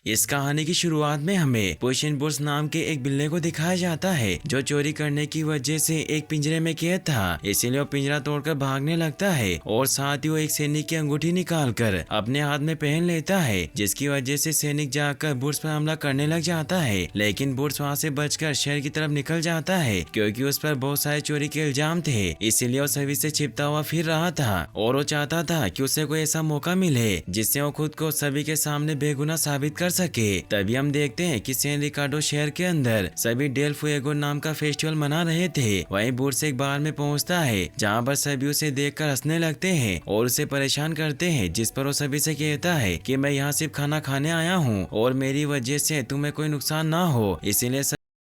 इस कहानी की शुरुआत में हमें पुश इन बूट्स नाम के एक बिल्ली को दिखाया जाता है जो चोरी करने की वजह से एक पिंजरे में कैद था, इसीलिए वो पिंजरा तोड़कर भागने लगता है और साथ ही वो एक सैनिक की अंगूठी निकालकर अपने हाथ में पहन लेता है, जिसकी वजह से सैनिक जाकर बूट्स पर हमला करने लग जाता है। लेकिन बूट्स वहाँ से बचकर शहर की तरफ निकल जाता है क्योंकि उस पर बहुत सारे चोरी के इल्जाम थे, इसीलिए वो सभी से छिपता हुआ फिर रहा था और वो चाहता था कि उसे कोई ऐसा मौका मिले जिससे वो खुद को सभी के सामने बेगुनाह साबित कर सके। तभी हम देखते हैं कि सैन रिकार्डो शहर के अंदर सभी डेल फुएगो नाम का फेस्टिवल मना रहे थे। वहीं बूट्स एक बार में पहुंचता है जहां पर सभी उसे देखकर हंसने लगते हैं और उसे परेशान करते हैं, जिस पर वो सभी से कहता है कि मैं यहाँ सिर्फ खाना खाने आया हूँ और मेरी वजह से तुम्हें कोई नुकसान ना हो, इसीलिए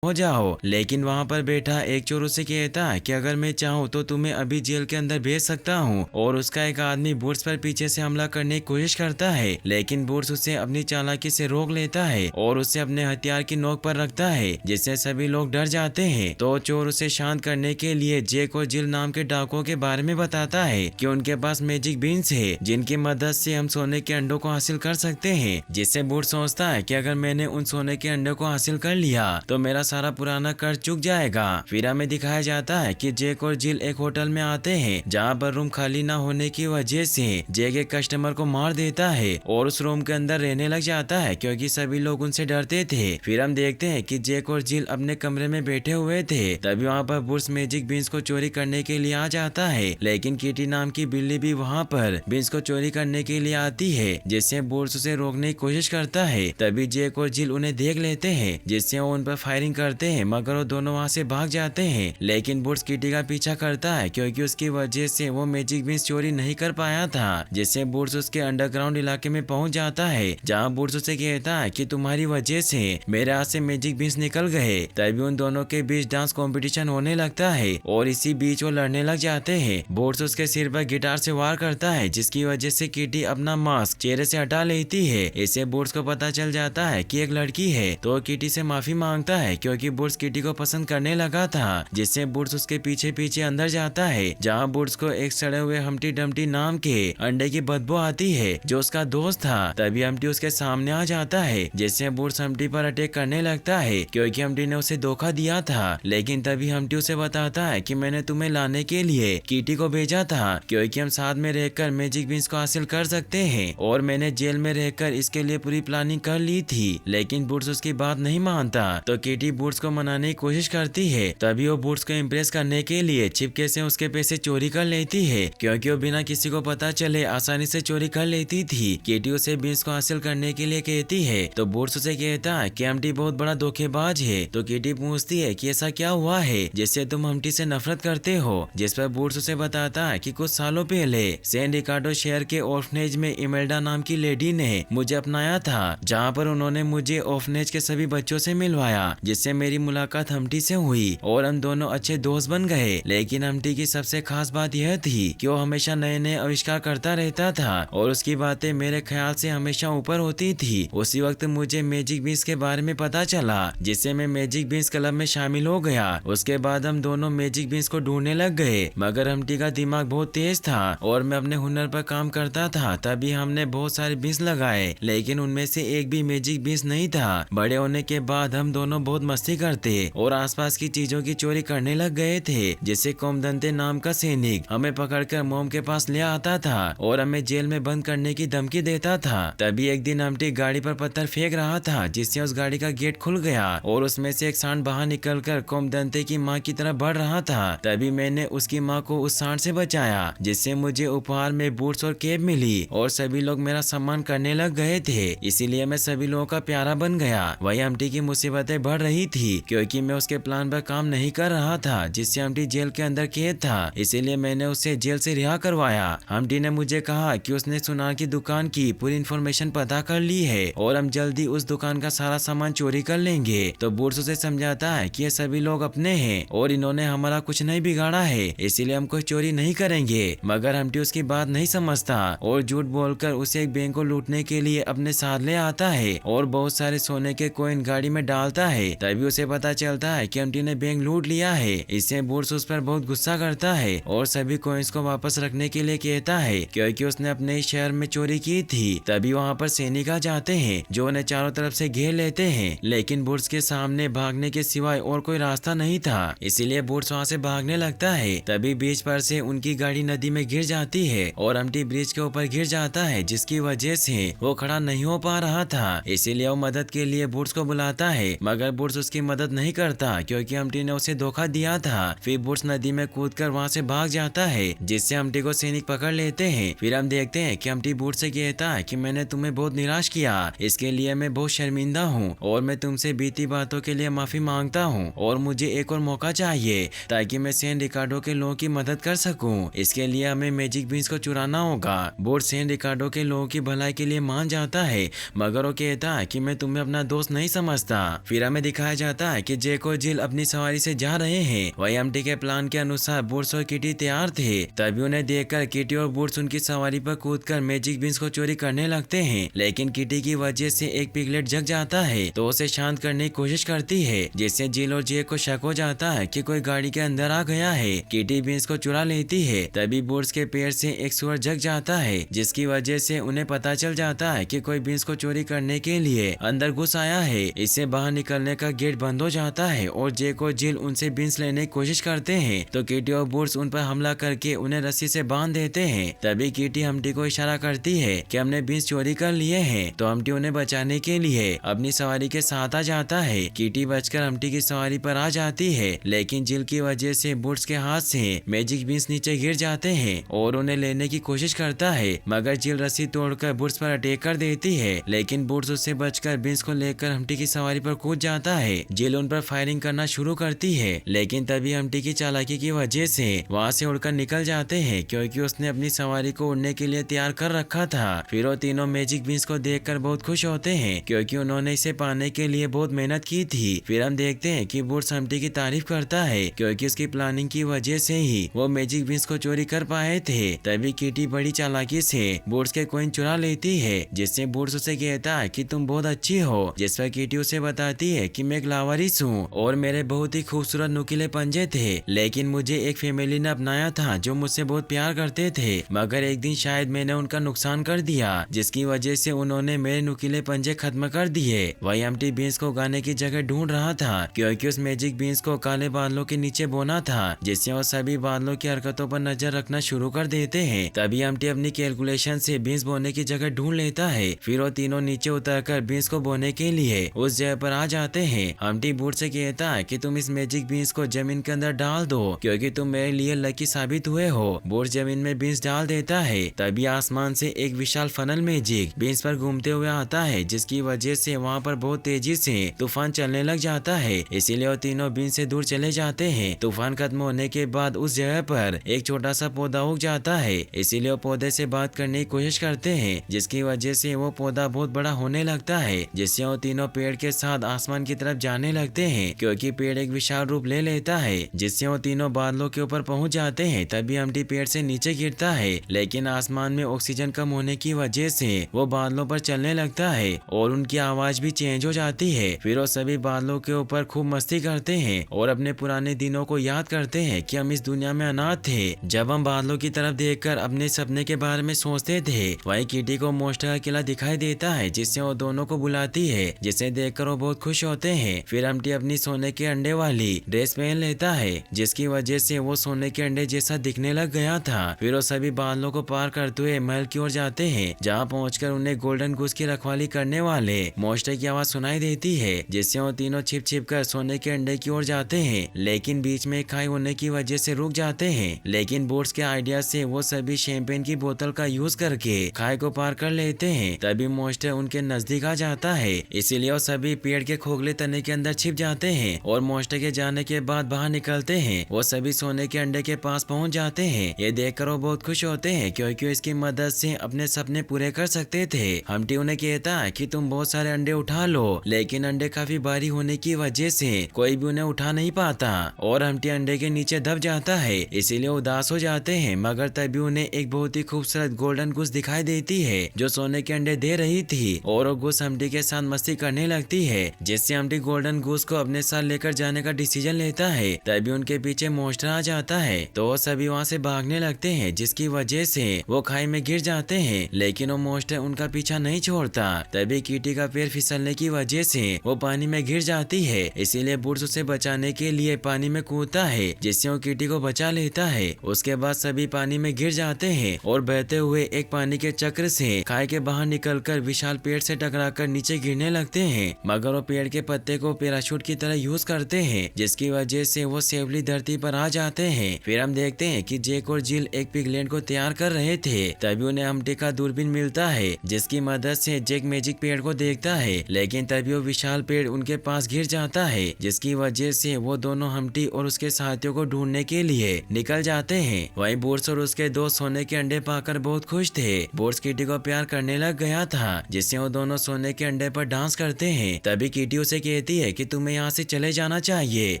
हो जाओ। लेकिन वहाँ पर बैठा एक चोर उसे कहता है कि अगर मैं चाहूँ तो तुम्हें अभी जेल के अंदर भेज सकता हूँ और उसका एक आदमी बूट्स पर पीछे से हमला करने की कोशिश करता है, लेकिन बूट्स उसे अपनी चालाकी से रोक लेता है और उसे अपने हथियार की नोक पर रखता है, जिससे सभी लोग डर जाते हैं। तो चोर उसे शांत करने के लिए जेक और जिल नाम के डाकुओं के बारे में बताता है कि उनके पास मैजिक बीन्स है जिनकी मदद से हम सोने के अंडों को हासिल कर सकते हैं, जिससे बूट्स सोचता है कि अगर मैंने उन सोने के अंडों को हासिल कर लिया तो मेरा सारा पुराना कर्ज चुक जाएगा। फिर हमें दिखाया जाता है कि जेक और जिल एक होटल में आते हैं जहां पर रूम खाली न होने की वजह से जेक एक कस्टमर को मार देता है और उस रूम के अंदर रहने लग जाता है क्योंकि सभी लोग उनसे डरते थे। फिर हम देखते हैं कि जेक और जिल अपने कमरे में बैठे हुए थे, तभी वहाँ पर बूट्स मैजिक बीन्स को चोरी करने के लिए आ जाता है, लेकिन किटी नाम की बिल्ली भी वहाँ पर बीन्स को चोरी करने के लिए आती है, जिससे बूट्स उसे रोकने की कोशिश करता है। तभी जेक और जिल उन्हें देख लेते हैं, जिससे वो उन पर फायरिंग करते हैं, मगर वो दोनों वहाँ से भाग जाते हैं। लेकिन बूट्स किटी का पीछा करता है क्योंकि उसकी वजह से वो मैजिक बीन्स चोरी नहीं कर पाया था, जिससे बूट्स उसके अंडरग्राउंड इलाके में पहुंच जाता है जहाँ बूट्स उसे कहता है कि तुम्हारी वजह से मेरे हाथ से मैजिक बीन्स निकल गए। तभी उन दोनों के बीच डांस कंपटीशन होने लगता है और इसी बीच वो लड़ने लग जाते हैं। बूट्स उसके सिर पर गिटार से वार करता है, जिसकी वजह से किटी अपना मास्क चेहरे से हटा लेती है। इससे बूट्स को पता चल जाता है कि एक लड़की है, तो किटी से माफी मांगता है क्योंकि बूट्स किटी को पसंद करने लगा था, जिससे बूट्स उसके पीछे पीछे अंदर जाता है जहाँ बूट्स को एक सड़े हुए हम्टी डम्टी नाम के अंडे की बदबू आती है जो उसका दोस्त था। तभी हम्टी उसके सामने आ जाता है, जिससे बूट्स हम्टी पर अटैक करने लगता है क्योंकि हम्टी ने उसे धोखा दिया था। लेकिन तभी हम्टी उसे बताता है कि मैंने तुम्हें लाने के लिए किटी को भेजा था क्योंकि हम साथ में रहकर मैजिक बीन्स को हासिल कर सकते हैं और मैंने जेल में रहकर इसके लिए पूरी प्लानिंग कर ली थी। लेकिन बूट्स उसकी बात नहीं मानता, तो किटी बूट्स को मनाने की कोशिश करती है। तभी वो बूट्स को इम्प्रेस करने के लिए छिपके से उसके पैसे चोरी कर लेती है क्योंकि वो बिना किसी को पता चले आसानी से चोरी कर लेती थी। किटी उसे बीन्स को हासिल करने के लिए कहती है, तो बूट्स उसे कहता है कि हम्टी बहुत बड़ा धोखेबाज है। तो किटी पूछती है कि ऐसा क्या हुआ है जिससे तुम हम्टी से नफरत करते हो, जिस पर बूट्स उसे बताता है कि कुछ सालों पहले सैन रिकार्डो शहर के ऑर्फनेज में इमेल्डा नाम की लेडी ने मुझे अपनाया था, जहाँ पर उन्होंने मुझे ऑर्फनेज के सभी बच्चों से मिलवाया, जिससे मेरी मुलाकात हम्टी से हुई और हम दोनों अच्छे दोस्त बन गए। लेकिन हम्टी की सबसे खास बात यह थी कि वो हमेशा नए नए आविष्कार करता रहता था और उसकी बातें मेरे ख्याल से हमेशा ऊपर होती थी। उसी वक्त मुझे मैजिक बीन्स के बारे में पता चला, जिससे मैं मैजिक बीन्स क्लब में शामिल हो गया। उसके बाद हम दोनों मैजिक बीन्स को ढूंढने लग गए, मगर हम्टी का दिमाग बहुत तेज था और मैं अपने हुनर पर काम करता था। तभी हमने बहुत सारे बीन्स लगाए, लेकिन उनमें से एक भी मैजिक बीन्स नहीं था। बड़े होने के बाद हम दोनों बहुत मस्ती करते और आसपास की चीजों की चोरी करने लग गए थे, जिससे कोमदंते नाम का सैनिक हमें पकड़कर मोम के पास ले आता था और हमें जेल में बंद करने की धमकी देता था। तभी एक दिन हम्टी गाड़ी पर पत्थर फेंक रहा था, जिससे उस गाड़ी का गेट खुल गया और उसमें से एक सांड बाहर निकलकर कोमदंते की माँ की तरफ बढ़ रहा था। तभी मैंने उसकी माँ को उस सांड से बचाया, जिससे मुझे उपहार में बूट्स और कैप मिली और सभी लोग मेरा सम्मान करने लग गए थे, इसीलिए मैं सभी लोगों का प्यारा बन गया। वही हम्टी की मुसीबतें बढ़ रही थी क्योंकि मैं उसके प्लान पर काम नहीं कर रहा था, जिससे हम्टी जेल के अंदर कैद था, इसीलिए मैंने उसे जेल से रिहा करवाया। हम्टी ने मुझे कहा कि उसने सुनार की दुकान की पूरी इन्फॉर्मेशन पता कर ली है और हम जल्दी उस दुकान का सारा सामान चोरी कर लेंगे। तो बूट्स उसे समझाता है कि ये सभी लोग अपने हैं और इन्होंने हमारा कुछ नहीं बिगाड़ा है, इसीलिए हम कोई चोरी नहीं करेंगे। मगर हम्टी उसकी बात नहीं समझता और झूठ बोलकर उसे एक बैंक को लूटने के लिए अपने साथ ले आता है और बहुत सारे सोने के कॉइन गाड़ी में डालता है। तभी तभी उसे पता चलता है कि हम्टी ने बैंक लूट लिया है। इससे बुड्स उस पर बहुत गुस्सा करता है और सभी कॉइंस को वापस रखने के लिए कहता है क्योंकि उसने अपने शहर में चोरी की थी। तभी वहाँ पर सैनिक आ जाते हैं जो उन्हें चारों तरफ से घेर लेते हैं, लेकिन बुड्स के सामने भागने के सिवाय और कोई रास्ता नहीं था, इसीलिए बुड्स वहाँ से भागने लगता है। तभी ब्रिज पर से उनकी गाड़ी नदी में गिर जाती है और हम्टी ब्रिज के ऊपर गिर जाता है, जिसकी वजह से वो खड़ा नहीं हो पा रहा था। इसीलिए वो मदद के लिए बुड्स को बुलाता है, मगर बुड्स उसकी मदद नहीं करता क्योंकि हम्टी ने उसे धोखा दिया था। फिर बुड्स नदी में कूदकर वहाँ से भाग जाता है, जिससे हम्टी को सैनिक पकड़ लेते हैं। फिर हम देखते हैं कि हम्टी बुड्स से कहता है कि मैंने तुम्हें बहुत निराश किया, इसके लिए मैं बहुत शर्मिंदा हूँ और मैं तुमसे बीती बातों के लिए माफी मांगता हूँ और मुझे एक और मौका चाहिए ताकि मैं सैन रिकार्डो के लोगों की मदद कर सकूं। इसके लिए हमें मैजिक बीन्स को चुराना होगा। बुड्स सैन रिकार्डो के लोगों की भलाई के लिए मान जाता है, मगर वो कहता है कि मैं तुम्हें अपना दोस्त नहीं समझता। फिर हमें दिखाया जाता है कि जैक और जिल अपनी सवारी से जा रहे हैं। वही हम्टी के प्लान के अनुसार बुड्स और किटी तैयार थे। तभी उन्हें देखकर किटी और बुड्स उनकी सवारी पर कूदकर मैजिक बीन्स को चोरी करने लगते हैं, लेकिन किटी की वजह से एक पिगलेट जग जाता है तो उसे शांत करने की कोशिश करती है, जिससे जिल और जैक को शक हो जाता है कि कोई गाड़ी के अंदर आ गया है। किटी बीन्स को चुरा लेती है। तभी बुड्स के पैर से एक सुअर जग जाता है, जिसकी वजह से उन्हें पता चल जाता है कि कोई बीन्स को चोरी करने के लिए अंदर घुस आया है। इससे बाहर निकलने का गेट बंद हो जाता है और जैक और जिल उनसे बीन्स लेने की कोशिश करते हैं तो किटी और बुड्स उन पर हमला करके उन्हें रस्सी से बांध देते हैं। तभी किटी हम्टी को इशारा करती है कि हमने बीन्स चोरी कर लिए हैं, तो हम्टी उन्हें बचाने के लिए अपनी सवारी के साथ आ जाता है। किटी बचकर हम्टी की सवारी पर आ जाती है, लेकिन जिल की वजह से बुड्स के हाथ से मैजिक बीन्स नीचे गिर जाते हैं और उन्हें लेने की कोशिश करता है, मगर जिल रस्सी तोड़कर बुड्स पर अटैक कर देती है, लेकिन बुड्स उससे बचकर बीन्स को लेकर हम्टी की सवारी पर कूद जाता है। जिल उन पर फायरिंग करना शुरू करती है, लेकिन तभी हम्टी की चालाकी की वजह से वहाँ से उड़कर निकल जाते हैं क्योंकि उसने अपनी सवारी को उड़ने के लिए तैयार कर रखा था। फिर वो तीनों मैजिक बीन्स को देखकर बहुत खुश होते हैं क्योंकि उन्होंने इसे पाने के लिए बहुत मेहनत की थी। फिर हम देखते हैं कि बुड्स हम्टी की तारीफ करता है क्योंकि उसकी प्लानिंग की वजह से ही वो मैजिक बीन्स को चोरी कर पाए थे। तभी किटी बड़ी चालाकी से बुड्स के कॉइन चुरा लेती है, जिससे बुड्स उसे कहता है कि तुम बहुत अच्छी हो, जिस पर किटी उसे बताती है कि मैं एक लावारिस हूँ और मेरे बहुत ही खूबसूरत नुकीले पंजे थे, लेकिन मुझे एक फैमिली ने अपनाया था जो मुझसे बहुत प्यार करते थे, मगर एक दिन शायद मैंने उनका नुकसान कर दिया, जिसकी वजह से उन्होंने मेरे नुकीले पंजे खत्म कर दिए। वही हम्टी बीन्स को उगाने की जगह ढूंढ रहा था क्योंकि उस मैजिक बीन्स को काले बादलों के नीचे बोना था, जिससे वो सभी बादलों की हरकतों पर नजर रखना शुरू कर देते हैं। तभी हम्टी अपनी कैलकुलेशन से बीन्स बोने की जगह ढूंढ लेता है। फिर वो तीनों नीचे उतरकर बीन्स को बोने के लिए उस जगह पर आ जाते हैं। हम्टी बुड्स से कहता है कि तुम इस मैजिक बीन्स को जमीन के अंदर डाल दो क्योंकि तुम मेरे लिए लकी साबित हुए हो। बुड्स जमीन में बीन्स डाल देता है। तभी आसमान से एक विशाल फनल मैजिक बीन्स पर घूमते हुए आता है, जिसकी वजह से वहाँ पर बहुत तेजी से तूफान चलने लग जाता है, इसीलिए वो तीनों बीन्स से दूर चले जाते हैं। तूफान खत्म होने के बाद उस जगह पर एक छोटा सा पौधा उग जाता है, इसीलिए वो पौधे से बात करने की कोशिश करते हैं, जिसकी वजह से वो पौधा बहुत बड़ा होने लगता है, जिससे वो तीनों पेड़ के साथ आसमान की तरफ जाने लगते हैं क्योंकि पेड़ एक विशाल रूप ले लेता है, जिससे वो तीनों बादलों के ऊपर पहुंच जाते हैं। तभी हम्टी पेड़ से नीचे गिरता है, लेकिन आसमान में ऑक्सीजन कम होने की वजह से वो बादलों पर चलने लगता है और उनकी आवाज भी चेंज हो जाती है। फिर वो सभी बादलों के ऊपर खूब मस्ती करते हैं और अपने पुराने दिनों को याद करते हैं कि हम इस दुनिया में अनाथ थे, जब हम बादलों की तरफ देखकर अपने सपने के बारे में सोचते थे। वही किटी को मोस्टर का किला दिखाई देता है, जिससे वो दोनों को बुलाती है, जिसे देखकर वो बहुत खुश होते हैं। फिर हम्टी अपनी सोने के अंडे वाली ड्रेस पहन लेता है, जिसकी वजह से वो सोने के अंडे जैसा दिखने लग गया था। फिर वो सभी बादलों को पार करते हुए महल की ओर जाते हैं, जहाँ पहुंचकर उन्हें गोल्डन गूस की रखवाली करने वाले मोस्टर की आवाज सुनाई देती है, जिससे वो तीनों छिप छिप कर सोने के अंडे की ओर जाते हैं, लेकिन बीच में खाई होने की वजह से रुक जाते हैं। लेकिन बुड्स के आइडिया से वो सभी शैंपेन की बोतल का यूज करके खाई को पार कर लेते हैं। तभी मोस्टर उनके नजदीक आ जाता है, इसीलिए वो सभी पेड़ के खोखले तने के अंदर छिप जाते हैं और मोस्टर के जाने के बाद बाहर निकलते हैं। वो सभी सोने के अंडे के पास पहुंच जाते हैं। ये देखकर वो बहुत खुश होते हैं क्योंकि इसकी मदद से अपने सपने पूरे कर सकते थे। हम्टी उन्हें कहता है कि तुम बहुत सारे अंडे उठा लो, लेकिन अंडे काफी भारी होने की वजह से कोई भी उन्हें उठा नहीं पाता और हम्टी अंडे के नीचे दब जाता है, इसीलिए उदास हो जाते हैं। मगर तभी उन्हें एक बहुत ही खूबसूरत गोल्डन गूस दिखाई देती है जो सोने के अंडे दे रही थी और वो गूस हम्टी के साथ मस्ती करने लगती है, जिससे हम्टी गोल्डन गूस को अपने साथ लेकर जाने का डिसीजन लेता है, तभी उनके पीछे मॉन्स्टर आ जाता है। तो वो सभी वहाँ से भागने लगते हैं, जिसकी वजह से वो खाई में गिर जाते हैं, लेकिन वो मॉन्स्टर उनका पीछा नहीं छोड़ता। तभी किटी का पैर फिसलने की वजह से वो पानी में गिर जाती है, इसीलिए बुड्स उसे बचाने के लिए पानी में कूदता है, जिससे वो किटी को बचा लेता है। उसके बाद सभी पानी में गिर जाते हैं और बहते हुए एक पानी के चक्र से खाई के बाहर निकलकर विशाल पेड़ से टकराकर नीचे गिरने लगते हैं, मगर वो पेड़ के पत्ते को पैराशूट की तरह यूज करते हैं, जिसकी वजह से वो सेफली धरती पर आ जाते हैं। फिर हम देखते हैं कि जैक और जिल एक पिगलैंड को तैयार कर रहे थे, तभी उन्हें हम्टी का दूरबीन मिलता है, जिसकी मदद से जैक मैजिक पेड़ को देखता है, लेकिन तभी वो विशाल पेड़ उनके पास गिर जाता है, जिसकी वजह से वो दोनों हम्टी और उसके साथियों को ढूंढने के लिए निकल जाते हैं। वहीं बोर्ड्स और उसके दोस्त सोने के अंडे पाकर बहुत खुश थे। बोर्ड्स किटी को प्यार करने लग गया था, जिससे वो दोनों सोने के अंडे पर डांस करते हैं। तभी किटी उसे कहती है कि तुम्हें यहाँ से चले जाना चाहिए,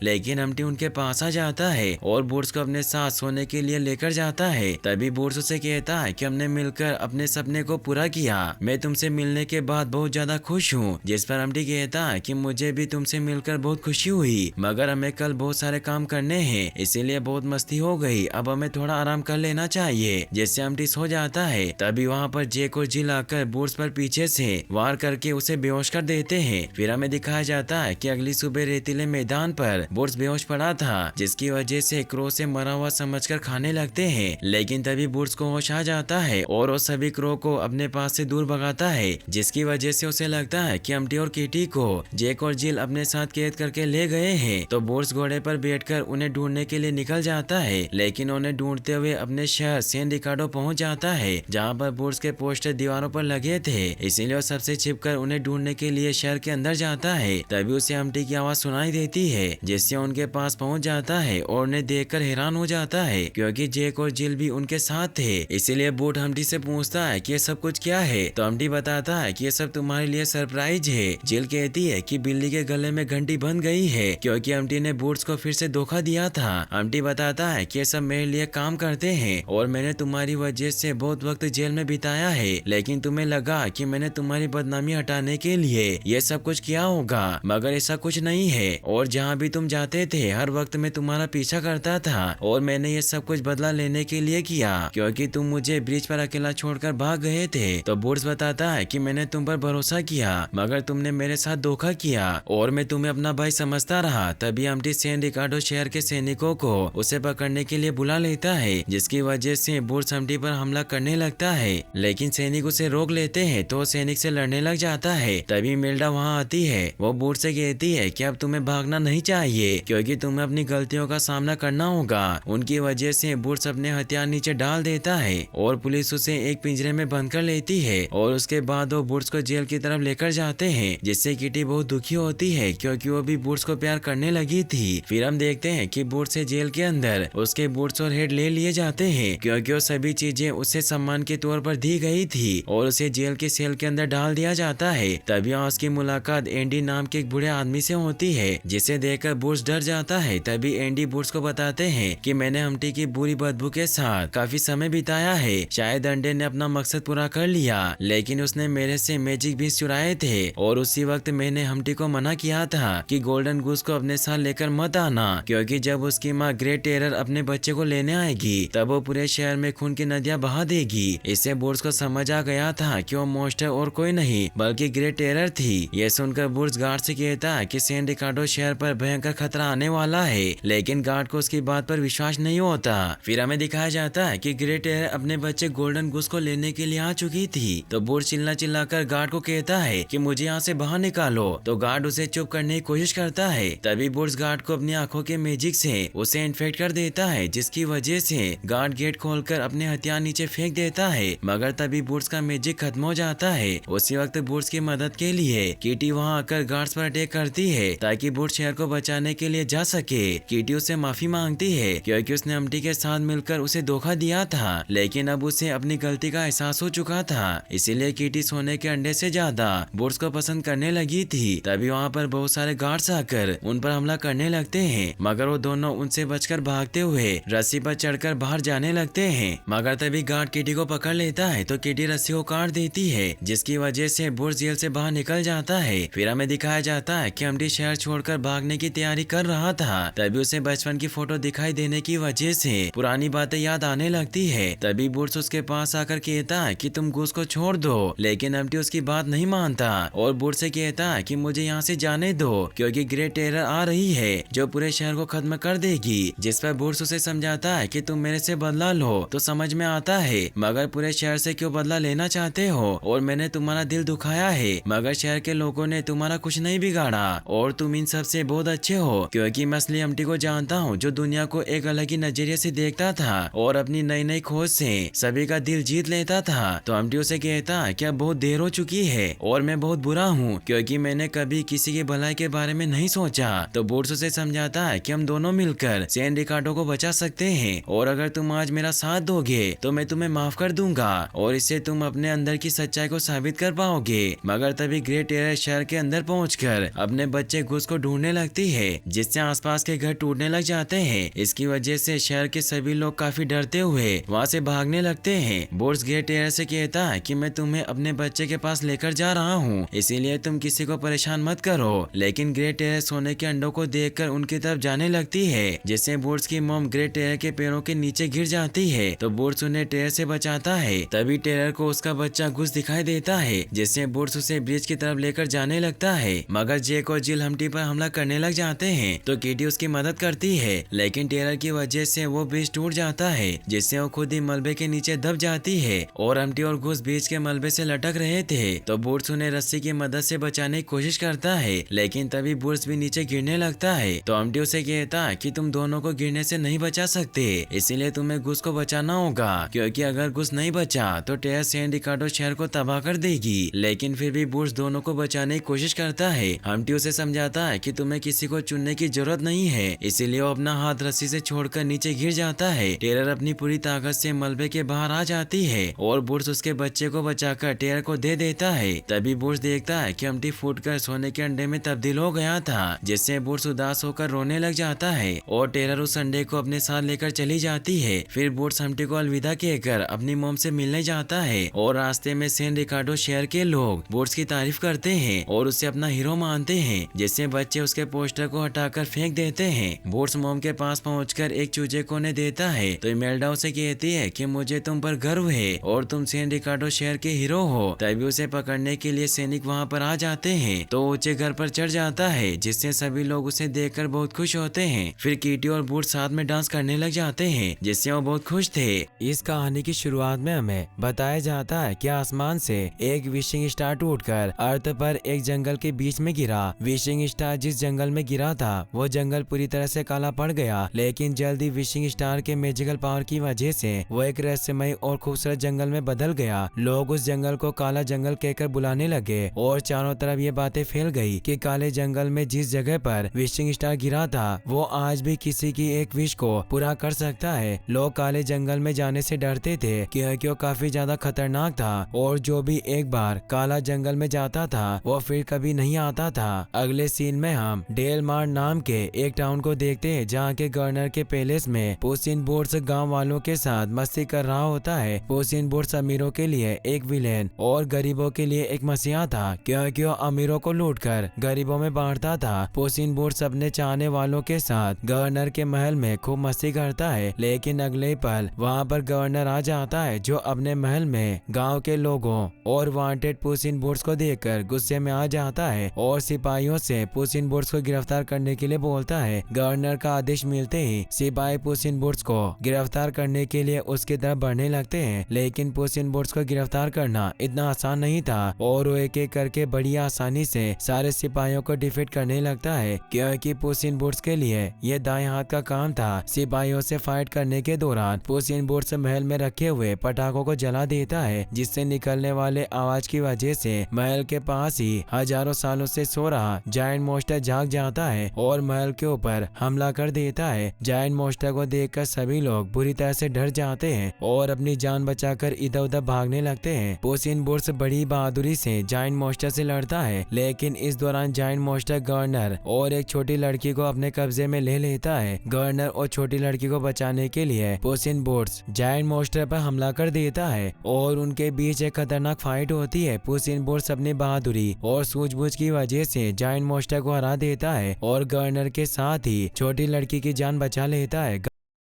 लेकिन हम्टी उनके पास आ जाता है और बोर्ड्स को अपने साथ सोने के लिए लेकर जाता है। तभी बोर्ड्स उसे कहता है कि हमने मिलकर अपने सपने को पूरा किया, मैं तुमसे मिलने के बाद बहुत ज्यादा खुश हूँ। जिस पर हम्टी कहता है कि मुझे भी तुमसे मिलकर बहुत खुशी हुई, मगर हमें कल बहुत सारे काम करने हैं, इसीलिए बहुत मस्ती हो गई, अब हमें थोड़ा आराम कर लेना चाहिए। जिससे हम्टी सो जाता है। तभी वहाँ पर जैक और जिल आकर बोर्ड्स पर पीछे से वार करके उसे बेहोश कर देते हैं। फिर हमें दिखाया जाता है कि अगली सुबह रेतीले मैदान पर बोर्ड्स बेहोश पड़ा था, जिसकी वजह से क्रो से मरा हुआ समझकर खाने लगते हैं, लेकिन तभी बोर्ड्स को होश आ जाता है और वो सभी क्रो को अपने पास से दूर भगाता है, जिसकी वजह से उसे लगता है कि हम्टी और किटी को जैक और जिल अपने साथ कैद करके ले गए हैं। तो बोर्ड्स घोड़े पर बैठकर उन्हें ढूंढने के लिए निकल जाता है, लेकिन उन्हें ढूंढते हुए अपने शहर सैन रिकार्डो पहुंच जाता है, जहां पर बोर्ड्स के पोस्टर दीवारों पर लगे थे, इसीलिए वो सबसे छिपकर उन्हें ढूंढने के लिए शहर के अंदर जाता है। तभी उसे हम्टी की आवाज सुनाई देती है, जिससे उनके पास पहुंच जाता है और उन्हें देखकर हैरान हो जाता है, क्योंकि जैक और जिल भी उनके साथ थे। इसीलिए बूट हम्टी से पूछता है कि ये सब कुछ क्या है, तो हम्टी बताता है कि ये सब तुम्हारे लिए सरप्राइज है। जिल कहती है कि बिल्ली के गले में घंटी बंध गई है, क्योंकि हम्टी ने बूट्स को फिर से धोखा दिया था। हम्टी बताता है कि ये सब मेरे लिए काम करते हैं और मैंने तुम्हारी वजह से बहुत वक्त जेल में बिताया है, लेकिन तुम्हें लगा कि मैंने तुम्हारी बदनामी हटाने के लिए ये सब कुछ किया होगा, मगर ऐसा कुछ नहीं है। और जहाँ भी तुम जाते थे हर वक्त मैं तुम्हारा पीछा करता था और मैंने ये सब कुछ बदला लेने के लिए किया, क्योंकि तुम मुझे ब्रिज पर अकेला छोड़कर भाग गए थे। तो बोर्ड्स बताता है कि मैंने तुम पर भरोसा किया, मगर तुमने मेरे साथ धोखा किया और मैं तुम्हें अपना भाई समझता रहा। तभी हम्टी सैन रिकार्डो शहर के सैनिकों को उसे पकड़ने के लिए बुला लेता है, जिसकी वजह से बोर्ड्स हम्टी पर हमला करने लगता है, लेकिन सैनिक उसे रोक लेते हैं तो सैनिक से लड़ने लग जाता है। तभी मेल्डा वहाँ आती है, वो बोर्ड्स से कहती है कि अब तुम्हें भागना नहीं चाहिए, क्योंकि तुम्हें अपनी गलतियों का सामना करना होगा। उनकी वजह से बोर्ड्स अपने हथियार नीचे डाल देता है और पुलिस उसे एक पिंजरे में बंद कर लेती है और उसके बाद वो बोर्ड्स को जेल की तरफ लेकर जाते हैं, जिससे किटी बहुत दुखी होती है, क्योंकि वो भी बोर्ड्स को प्यार करने लगी थी। फिर हम देखते हैं कि बोर्ड्स से जेल के अंदर उसके बूट्स और हेड ले लिए जाते हैं, क्योंकि वो सभी चीजें उसे सम्मान के तौर पर दी गई थी और उसे जेल के सेल के अंदर डाल दिया जाता है। तभी उसकी मुलाकात एंडी नाम के एक बूढ़े आदमी से होती है, जिसे देखकर बूट्स डर जाता है। तभी एंडी बूट्स को बताते हैं कि मैंने हम्टी की बुरी बदबू के साथ काफी समय बिताया है, शायद अंडे ने अपना मकसद पूरा कर लिया, लेकिन उसने मेरे से मैजिक बीज चुराए थे और उसी वक्त मैंने हम्टी को मना किया था कि गोल्डन गूस को अपने साथ लेकर मत आना, क्योंकि जब उसकी माँ ग्रेट टेरर अपने बच्चे को लेने आएगी तब वो पूरे शहर में खून की नदियां बहा देगी। इससे बोर्ड्स को समझ आ गया था कि वो मॉन्स्टर और कोई नहीं बल्कि ग्रेट टेरर थी। ये सुनकर बोर्ड्स गार्ड से कहता है कि सैन रिकार्डो शहर पर भयंकर खतरा आने वाला है, लेकिन गार्ड को उसकी बात पर विश्वास नहीं होता। फिर हमें दिखाया जाता है कि ग्रेट टेरर अपने बच्चे गोल्डन गूस को लेने के लिए आ चुकी थी। तो बोर्ड्स चिल्ला कर गार्ड को कहता है कि मुझे यहाँ से बाहर निकालो, तो गार्ड उसे चुप करने की कोशिश करता है। तभी बोर्ड्स गार्ड को अपनी आंखों के मैजिक से उसे इन्फेक्ट कर देता है, जिसकी वजह से गार्ड गेट खोलकर अपने हथियार नीचे फेंक देता है, मगर तभी बूट्स का मैजिक खत्म हो जाता है। उसी वक्त बूट्स की मदद के लिए किटी वहां आकर गार्ड्स पर अटैक करती है ताकि बूट्स शहर को बचाने के लिए जा सके। किटी उससे माफी मांगती है क्योंकि उसने हम्टी के साथ मिलकर उसे धोखा दिया था, लेकिन अब उसे अपनी गलती का एहसास हो चुका था, इसीलिए किटी सोने के अंडे से ज्यादा बूट्स को पसंद करने लगी थी। तभी वहाँ पर बहुत सारे गार्ड्स आकर उन पर हमला करने लगते हैं, मगर वो दोनों उनसे बचकर भागते हुए रस्सी पर चढ़कर बाहर जाने लगते हैं। मगर तभी गार्ड किटी को पकड़ लेता है तो किटी रस्सी को काट देती है, जिसकी वजह से बूट्स जेल से बाहर निकल जाता है। फिर हमें दिखाया जाता है कि अम्टी शहर छोड़कर भागने की तैयारी कर रहा था। तभी उसे बचपन की फोटो दिखाई देने की वजह से पुरानी बातें याद आने लगती है। तभी बुर्स उसके पास आकर कहता है कि तुम गुस को छोड़ दो, लेकिन अम्टी उसकी बात नहीं मानता और बुर्स से कहता है कि मुझे यहाँ से जाने दो क्योंकि ग्रेट टेरर आ रही है जो पूरे शहर को खत्म कर देगी। जिस पर बुर्स उसे समझाता है कि तुम मेरे से बदला लो तो समझ में आता है, मगर पूरे शहर से क्यों बदला लेना चाहते हो? और मैंने तुम्हारा दिल दुखाया है, मगर शहर के लोगों ने तुम्हारा कुछ नहीं बिगाड़ा और तुम इन सब से बहुत अच्छे हो क्योंकि मैं असली अम्टी को जानता हूँ जो दुनिया को एक अलग ही नजरिए से देखता था और अपनी नई नई खोज से सभी का दिल जीत लेता था। तो अम्टी उसे कहता है कि अब बहुत देर हो चुकी है और मैं बहुत बुरा हूँ क्योंकि मैंने कभी किसी की भलाई के बारे में नहीं सोचा। तो बुर्स उसे समझाता है कि हम दोनों मिलकर सैन रिकार्डो को बचा सकते हैं और अगर तुम आज मेरा साथ दोगे तो मैं तुम्हें माफ कर दूंगा और इससे तुम अपने अंदर की सच्चाई को साबित कर पाओगे। मगर तभी ग्रेट टेरर शहर के अंदर पहुंचकर अपने बच्चे गुस को ढूंढने लगती है, जिससे आसपास के घर टूटने लग जाते हैं। इसकी वजह से शहर के सभी लोग काफी डरते हुए वहाँ से भागने लगते हैं। बुर्स ग्रेट टेरर से कहता है कि मैं तुम्हें अपने बच्चे के पास लेकर जा रहा हूँ, इसीलिए तुम किसी को परेशान मत करो। लेकिन ग्रेट टेरर सोने के अंडों को देखकर उनकी तरफ जाने लगती है, जिससे बुर्स की मॉम ग्रेट टेरर के पैरों के नीचे गिर जाती है। तो बुर्स उन्हें टेरर से बचाता है। तभी टेरर को उसका बच्चा गुस दिखाई देता है, जिससे बुर्स उसे ब्रिज की तरफ लेकर जाने लगता है। मगर जेक और जिल हम्टी पर हमला करने लग जाते हैं तो किटी उसकी मदद करती है, लेकिन टेरर की वजह से वो ब्रिज टूट जाता है, जिससे वो खुद ही मलबे के नीचे दब जाती है और हम्टी और गुस ब्रिज के मलबे से लटक रहे थे। तो बुर्स उन्हें रस्सी की मदद से बचाने की कोशिश करता है, लेकिन तभी बुर्स भी नीचे गिरने लगता है। तो हम्टी उसे कहता है कि तुम दोनों को गिरने से नहीं बचा सकते, इसीलिए तुम्हें गुस को बचाना होगा क्योंकि अगर गुस नहीं बचा तो टेरर सैन रिकार्डो शहर को तबाह कर देगी। लेकिन फिर भी बुर्स दोनों को बचाने की कोशिश करता है। हम्टी उसे समझाता है कि तुम्हें किसी को चुनने की जरूरत नहीं है, इसीलिए वो अपना हाथ रस्सी से छोड़कर नीचे गिर जाता है। टेरर अपनी पूरी ताकत से मलबे के बाहर आ जाती है और बुर्स उसके बच्चे को बचाकर टेरर को दे देता है। तभी बुर्स देखता है कि हम्टी फूटकर सोने के अंडे में तब्दील हो गया था, जिससे बुर्स उदास होकर रोने लग जाता है और टेरर उस अंडे को अपने साथ लेकर चली जाती है। फिर बुर्स हम्टी को अलविदा कहकर अपनी मॉम से मिलने जाता है और रास्ते में सैन रिकार्डो शहर के लोग बुर्स की तारीफ करते हैं और उसे अपना हीरो मानते हैं, जिससे बच्चे उसके पोस्टर को हटाकर फेंक देते हैं। बुर्स मॉम के पास पहुंचकर एक चूजे को उन्हें देता है तो इमेल्डा उसे कहती है कि मुझे तुम पर गर्व है और तुम सैन रिकार्डो शहर के हीरो हो। तभी उसे पकड़ने के लिए सैनिक वहाँ पर आ जाते हैं तो ऊंचे घर पर चढ़ जाता है, जिससे सभी लोग उसे देखकर बहुत खुश होते हैं। फिर कीटी और बुर्स साथ में डांस करने लग जाते हैं, जिससे वो बहुत खुश थे। इस कहानी की शुरुआत में हमें बताया जाता है कि आसमान से एक विशिंग स्टार टूटकर अर्थ पर एक जंगल के बीच में गिरा। विशिंग स्टार जिस जंगल में गिरा था वो जंगल पूरी तरह से काला पड़ गया, लेकिन जल्दी विशिंग स्टार के मैजिकल पावर की वजह से वो एक रहस्यमय और खूबसूरत जंगल में बदल गया। लोग उस जंगल को काला जंगल कहकर बुलाने लगे और चारों तरफ ये बातें फैल गई कि काले जंगल में जिस जगह पर विशिंग स्टार गिरा था वो आज भी किसी की एक विश को पूरा कर सकता है। लोग काले जंगल में जाने से डरते थे क्योंकि वो काफी ज्यादा खतरनाक था और जो भी एक बार काला जंगल में जाता था वो फिर कभी नहीं आता था। अगले सीन में हम डेलमार नाम के एक टाउन को देखते हैं जहाँ के गवर्नर के पैलेस में पुस इन बूट्स गाँव वालों के साथ मस्ती कर रहा होता है। पुस इन बूट्स अमीरों के लिए एक विलेन और गरीबों के लिए एक मसीहा था क्योंकि वो अमीरों को लूटकर गरीबों में बांटता था। पुस इन बूट्स अपने चाहने वालों के साथ गवर्नर के महल में खूब मस्ती करता है, लेकिन अगले पल वहाँ पर गवर्नर आ जाता है जो अपने महल में गाँव के लोगों और वांटेड पुस इन बूट्स को देखकर गुस्से में आ जाता है और सिपाहियों से पुस इन बूट्स को गिरफ्तार करने के लिए बोलता है। गवर्नर का आदेश मिलते ही सिपाही पुस इन बूट्स को गिरफ्तार करने के लिए उसकी तरफ बढ़ने लगते हैं, लेकिन पुस इन बूट्स को गिरफ्तार करना इतना आसान नहीं था और वो एक एक करके बड़ी आसानी से सारे सिपाहियों को डिफीट करने लगता है क्योंकि पुस इन बूट्स के लिए ये दाएं हाथ का काम था। सिपाहियों से फाइट करने के दौरान पुस इन बूट्स महल में रखे हुए पटाखों को जला देता है, जिससे निकलने वाले आवाज की वजह से महल के पास ही हजारों सालों से सो रहा जायंट मॉन्स्टर जाग जाता है और महल के ऊपर हमला कर देता है। जायंट मॉन्स्टर को देखकर सभी लोग बुरी तरह से डर जाते हैं और अपनी जान बचाकर इधर उधर भागने लगते हैं। पुस इन बूट्स बड़ी बहादुरी से जायंट मॉन्स्टर से लड़ता है, लेकिन इस दौरान जायंट मॉन्स्टर गवर्नर और एक छोटी लड़की को अपने कब्जे में ले लेता है। गवर्नर और छोटी लड़की को बचाने के लिए पुस इन बूट्स जायंट मॉन्स्टर पर हमला कर देता है और उनके बीच एक खतरनाक फाइट होती है। पुस इन बूट्स अपनी बहादुरी और सूझबूझ की की वजह से जायंट मॉन्स्टर को हरा देता है और गवर्नर के साथ ही छोटी लड़की की जान बचा लेता है।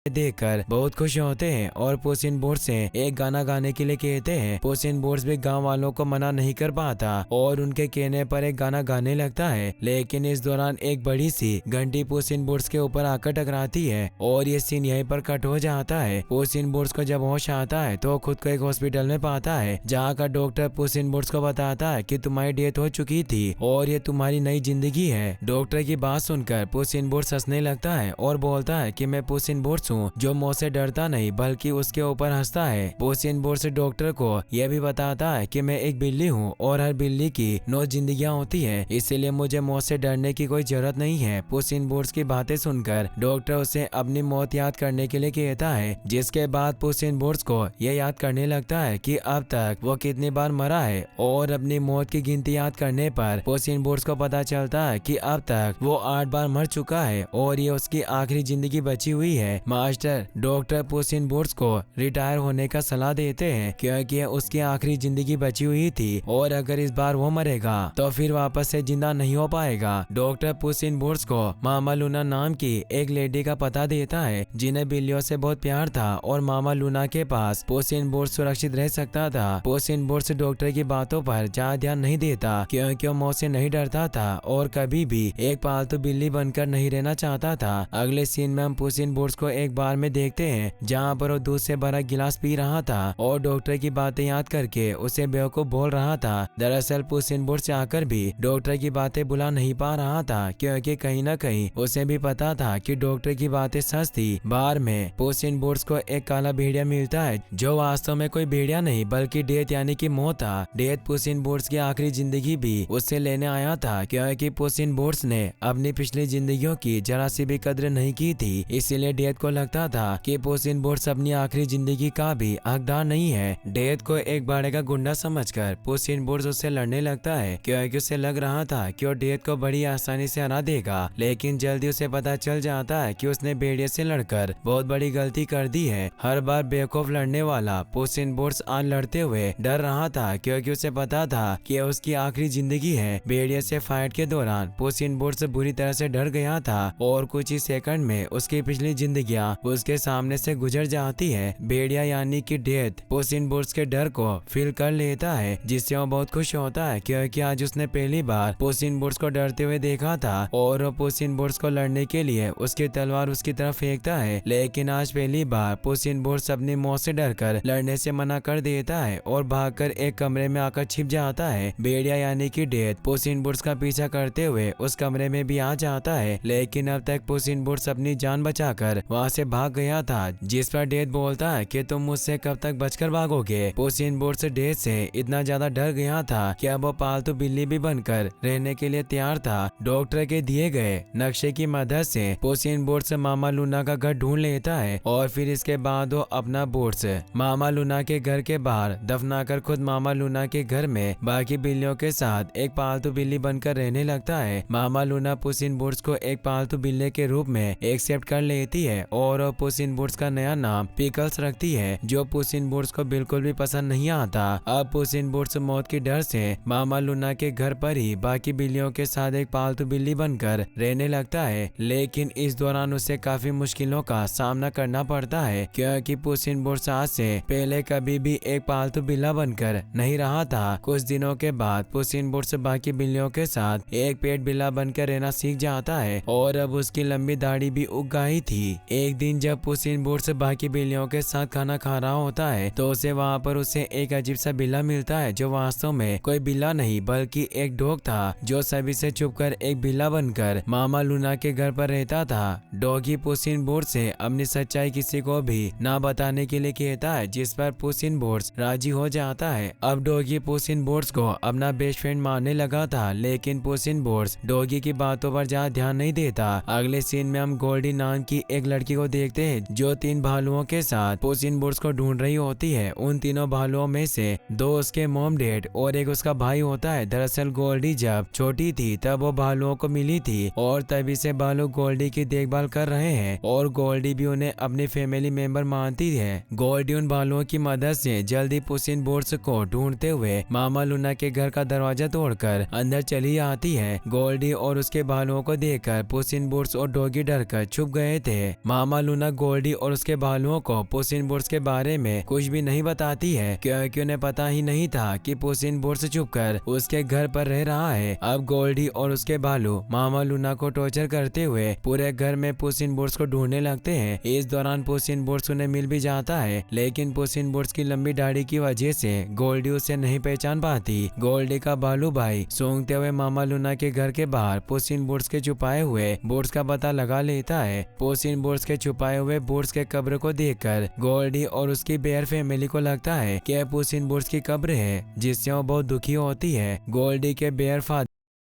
देखकर बहुत खुश होते हैं और पुस इन बूट्स से एक गाना गाने के लिए कहते हैं। पुस इन बूट्स भी गांव वालों को मना नहीं कर पाता और उनके कहने पर एक गाना गाने लगता है, लेकिन इस दौरान एक बड़ी सी घंटी पुस इन बूट्स के ऊपर आकर टकराती है और ये सीन यहीं पर कट हो जाता है। पुस इन बूट्स को जब होश आता है तो खुद को एक हॉस्पिटल में पाता है, जहाँ का डॉक्टर पुस इन बूट्स को बताता है कि तुम्हारी डेथ हो चुकी थी और ये तुम्हारी नई जिंदगी है। डॉक्टर की बात सुनकर पुस इन बूट्स हंसने लगता है और बोलता है कि मैं पुस इन बूट्स जो मौत से डरता नहीं बल्कि उसके ऊपर हंसता है। पुस इन बूट्स डॉक्टर को यह भी बताता है कि मैं एक बिल्ली हूँ और हर बिल्ली की 9 जिंदगियां होती है, इसीलिए मुझे मौत से डरने की कोई जरूरत नहीं है। पुस इन बूट्स की बातें सुनकर डॉक्टर उसे अपनी मौत याद करने के लिए कहता है, जिसके बाद पुस इन बूट्स को यह याद करने लगता है कि अब तक वो कितनी बार मरा है और अपनी मौत की गिनती याद करने पर पुस इन बूट्स को पता चलता है कि अब तक वो 8 बार मर चुका है और ये उसकी आखिरी जिंदगी बची हुई है। मास्टर डॉक्टर पुस इन बूट्स को रिटायर होने का सलाह देते हैं क्योंकि उसकी आखिरी जिंदगी बची हुई थी और अगर इस बार वो मरेगा तो फिर वापस से जिंदा नहीं हो पाएगा। डॉक्टर पुस इन बूट्स को मामा लूना नाम की एक लेडी का पता देता है जिन्हें बिल्लियों से बहुत प्यार था और मामा लूना के पास पुस इन बूट्स सुरक्षित रह सकता था। पुस इन बूट्स डॉक्टर की बातों पर ज्यादा ध्यान नहीं देता क्योंकि वो मौत से नहीं डरता था और कभी भी एक पालतू बिल्ली बनकर नहीं रहना चाहता था। अगले सीन में हम पुस इन बूट्स को एक बार में देखते हैं जहाँ पर वो दूध से भरा गिलास पी रहा था और डॉक्टर की बातें याद करके उसे बेवकूफ बोल रहा था। दरअसल पुस इन बूट्स आकर भी डॉक्टर की बातें बुला नहीं पा रहा था क्योंकि कहीं न कहीं उसे भी पता था कि डॉक्टर की बातें सच थी। बार में पुस इन बूट्स को एक काला भेड़िया मिलता है जो वास्तव में कोई भेड़िया नहीं बल्कि डेथ यानी कि मौत था। डेथ पुस इन बूट्स की आखिरी जिंदगी भी उससे लेने आया था क्योंकि पुस इन बूट्स ने अपनी पिछली जिंदगियों की जरा सी भी कद्र नहीं की थी, इसीलिए डेथ को लगता था कि पुस इन बूट्स अपनी आखिरी जिंदगी का भी हकदार नहीं है। डेथ को एक बड़े का गुंडा समझकर पुस इन बूट्स उससे लड़ने लगता है क्योंकि उसे लग रहा था कि वो डेथ को बड़ी आसानी से हरा देगा, लेकिन जल्दी उसे पता चल जाता है कि उसने भेड़िए से लड़कर बहुत बड़ी गलती कर दी है। हर बार बेवकूफ लड़ने वाला पुस इन बूट्स आज लड़ते हुए डर रहा था क्योंकि उसे पता था कि उसकी आखिरी जिंदगी है। भेड़िए से फाइट के दौरान पुस इन बूट्स बुरी तरह से डर गया था और कुछ ही सेकंड में उसकी पिछली जिंदगियां उसके सामने से गुजर जाती है। भेड़िया यानी कि डेथ पुस इन बूट्स के डर को फील कर लेता है जिससे वो बहुत खुश होता है क्योंकि आज उसने पहली बार पुस इन बूट्स को डरते हुए देखा था और वो पुस इन बूट्स को लड़ने के लिए उसकी तलवार उसकी तरफ फेंकता है, लेकिन आज पहली बार पुस इन बूट्स अपनी मौत से डरकर लड़ने से मना कर देता है और भागकर एक कमरे में आकर छिप जाता है। भेड़िया यानी कि डेथ पुस इन बूट्स का पीछा करते हुए उस कमरे में भी आ जाता है, लेकिन अब तक पुस इन बूट्स अपनी जान बचाकर वहाँ से भाग गया था, जिस पर डेथ बोलता है कि तुम मुझसे कब तक बचकर भागोगे। पुस इन बूट्स डेथ से इतना ज्यादा डर गया था कि अब वो पालतू बिल्ली भी बनकर रहने के लिए तैयार था। डॉक्टर के दिए गए नक्शे की मदद से पुस इन बूट्स मामा लूना का घर ढूंढ लेता है और फिर इसके बाद वो अपना बूट्स मामा लूना के घर के बाहर दफनाकर खुद मामा लूना के घर में बाकी बिल्लियों के साथ एक पालतू बिल्ली बनकर रहने लगता है। मामा लूना पुस इन बूट्स को एक पालतू बिल्ली के रूप में एक्सेप्ट कर लेती है और पुस इन बूट्स का नया नाम पिकल्स रखती है, जो पुस इन बूट्स को बिल्कुल भी पसंद नहीं आता। अब पुस इन बूट्स मौत की डर से मामा लूना के घर पर ही बाकी बिल्लियों के साथ एक पालतू बिल्ली बनकर रहने लगता है, लेकिन इस दौरान उसे काफी मुश्किलों का सामना करना पड़ता है क्योंकि पुस इन बूट्स आज से पहले कभी भी एक पालतू बिल्ला बनकर नहीं रहा था। कुछ दिनों के बाद पुस इन बूट्स बाकी बिल्लियों के साथ एक पेट बिल्ला बनकर रहना सीख जाता है और अब उसकी लंबी दाढ़ी भी उग गई थी। एक दिन जब पुस इन बूट्स बाकी बिल्लियों के साथ खाना खा रहा होता है तो उसे वहाँ पर उसे एक अजीब सा बिल्ला मिलता है जो वास्तव में कोई बिल्ला नहीं बल्कि एक डॉग था जो सभी से छुपकर एक बिल्ला बनकर मामा लूना के घर पर रहता था। डॉगी पुस इन बूट्स से अपनी सच्चाई किसी को भी ना बताने के लिए कहता है, जिस पर पुस इन बूट्स राजी हो जाता है। अब डॉगी पुस इन बूट्स को अपना बेस्ट फ्रेंड मानने लगा था, लेकिन पुस इन बूट्स डॉगी की बातों पर ज्यादा ध्यान नहीं देता। अगले सीन में हम गोल्डी नाम की एक लड़की को को देखते हैं जो 3 भालुओं के साथ पुस इन बूट्स को ढूंढ रही होती है। उन तीनों भालुओं में से 2 उसके मॉम डैड और एक उसका भाई होता है। दरअसल गोल्डी जब छोटी थी तब वो भालुओं को मिली थी और तभी से भालू गोल्डी की देखभाल कर रहे हैं और गोल्डी भी उन्हें अपनी फैमिली मेंबर मानती है। गोल्डी उन भालुओं की मदद से जल्दी पुस इन बूट्स को ढूंढते हुए मामा लूना के घर का दरवाजा तोड़कर अंदर चली आती है। गोल्डी और उसके भालुओं को देखकर पुस इन बूट्स और डॉगी डरकर छुप गए थे। मामा लूना गोल्डी और उसके भालुओं को पुस इन बूट्स के बारे में कुछ भी नहीं बताती है क्योंकि उन्हें पता ही नहीं था कि पुस इन बूट्स छुपकर उसके घर पर रह रहा है। अब गोल्डी और उसके भालू मामा लूना को टॉर्चर करते हुए पूरे घर में पुस इन बूट्स को ढूंढने लगते हैं। इस दौरान पुस इन बूट्स उन्हें मिल भी जाता है, लेकिन पुस इन बूट्स की लंबी दाढ़ी की वजह से गोल्डी उसे नहीं पहचान पाती। गोल्डी का भालू भाई सूंघते हुए मामा लूना के घर के बाहर पुस इन बूट्स के छुपाए हुए बूट्स का पता लगा लेता है। पुस इन बूट्स के छुपाए हुए बूट्स के कब्र को देखकर गोल्डी और उसकी बेयर फैमिली को लगता है कि पुस इन बूट्स की कब्र है, जिससे वो बहुत दुखी होती है। गोल्डी के बेयर फादर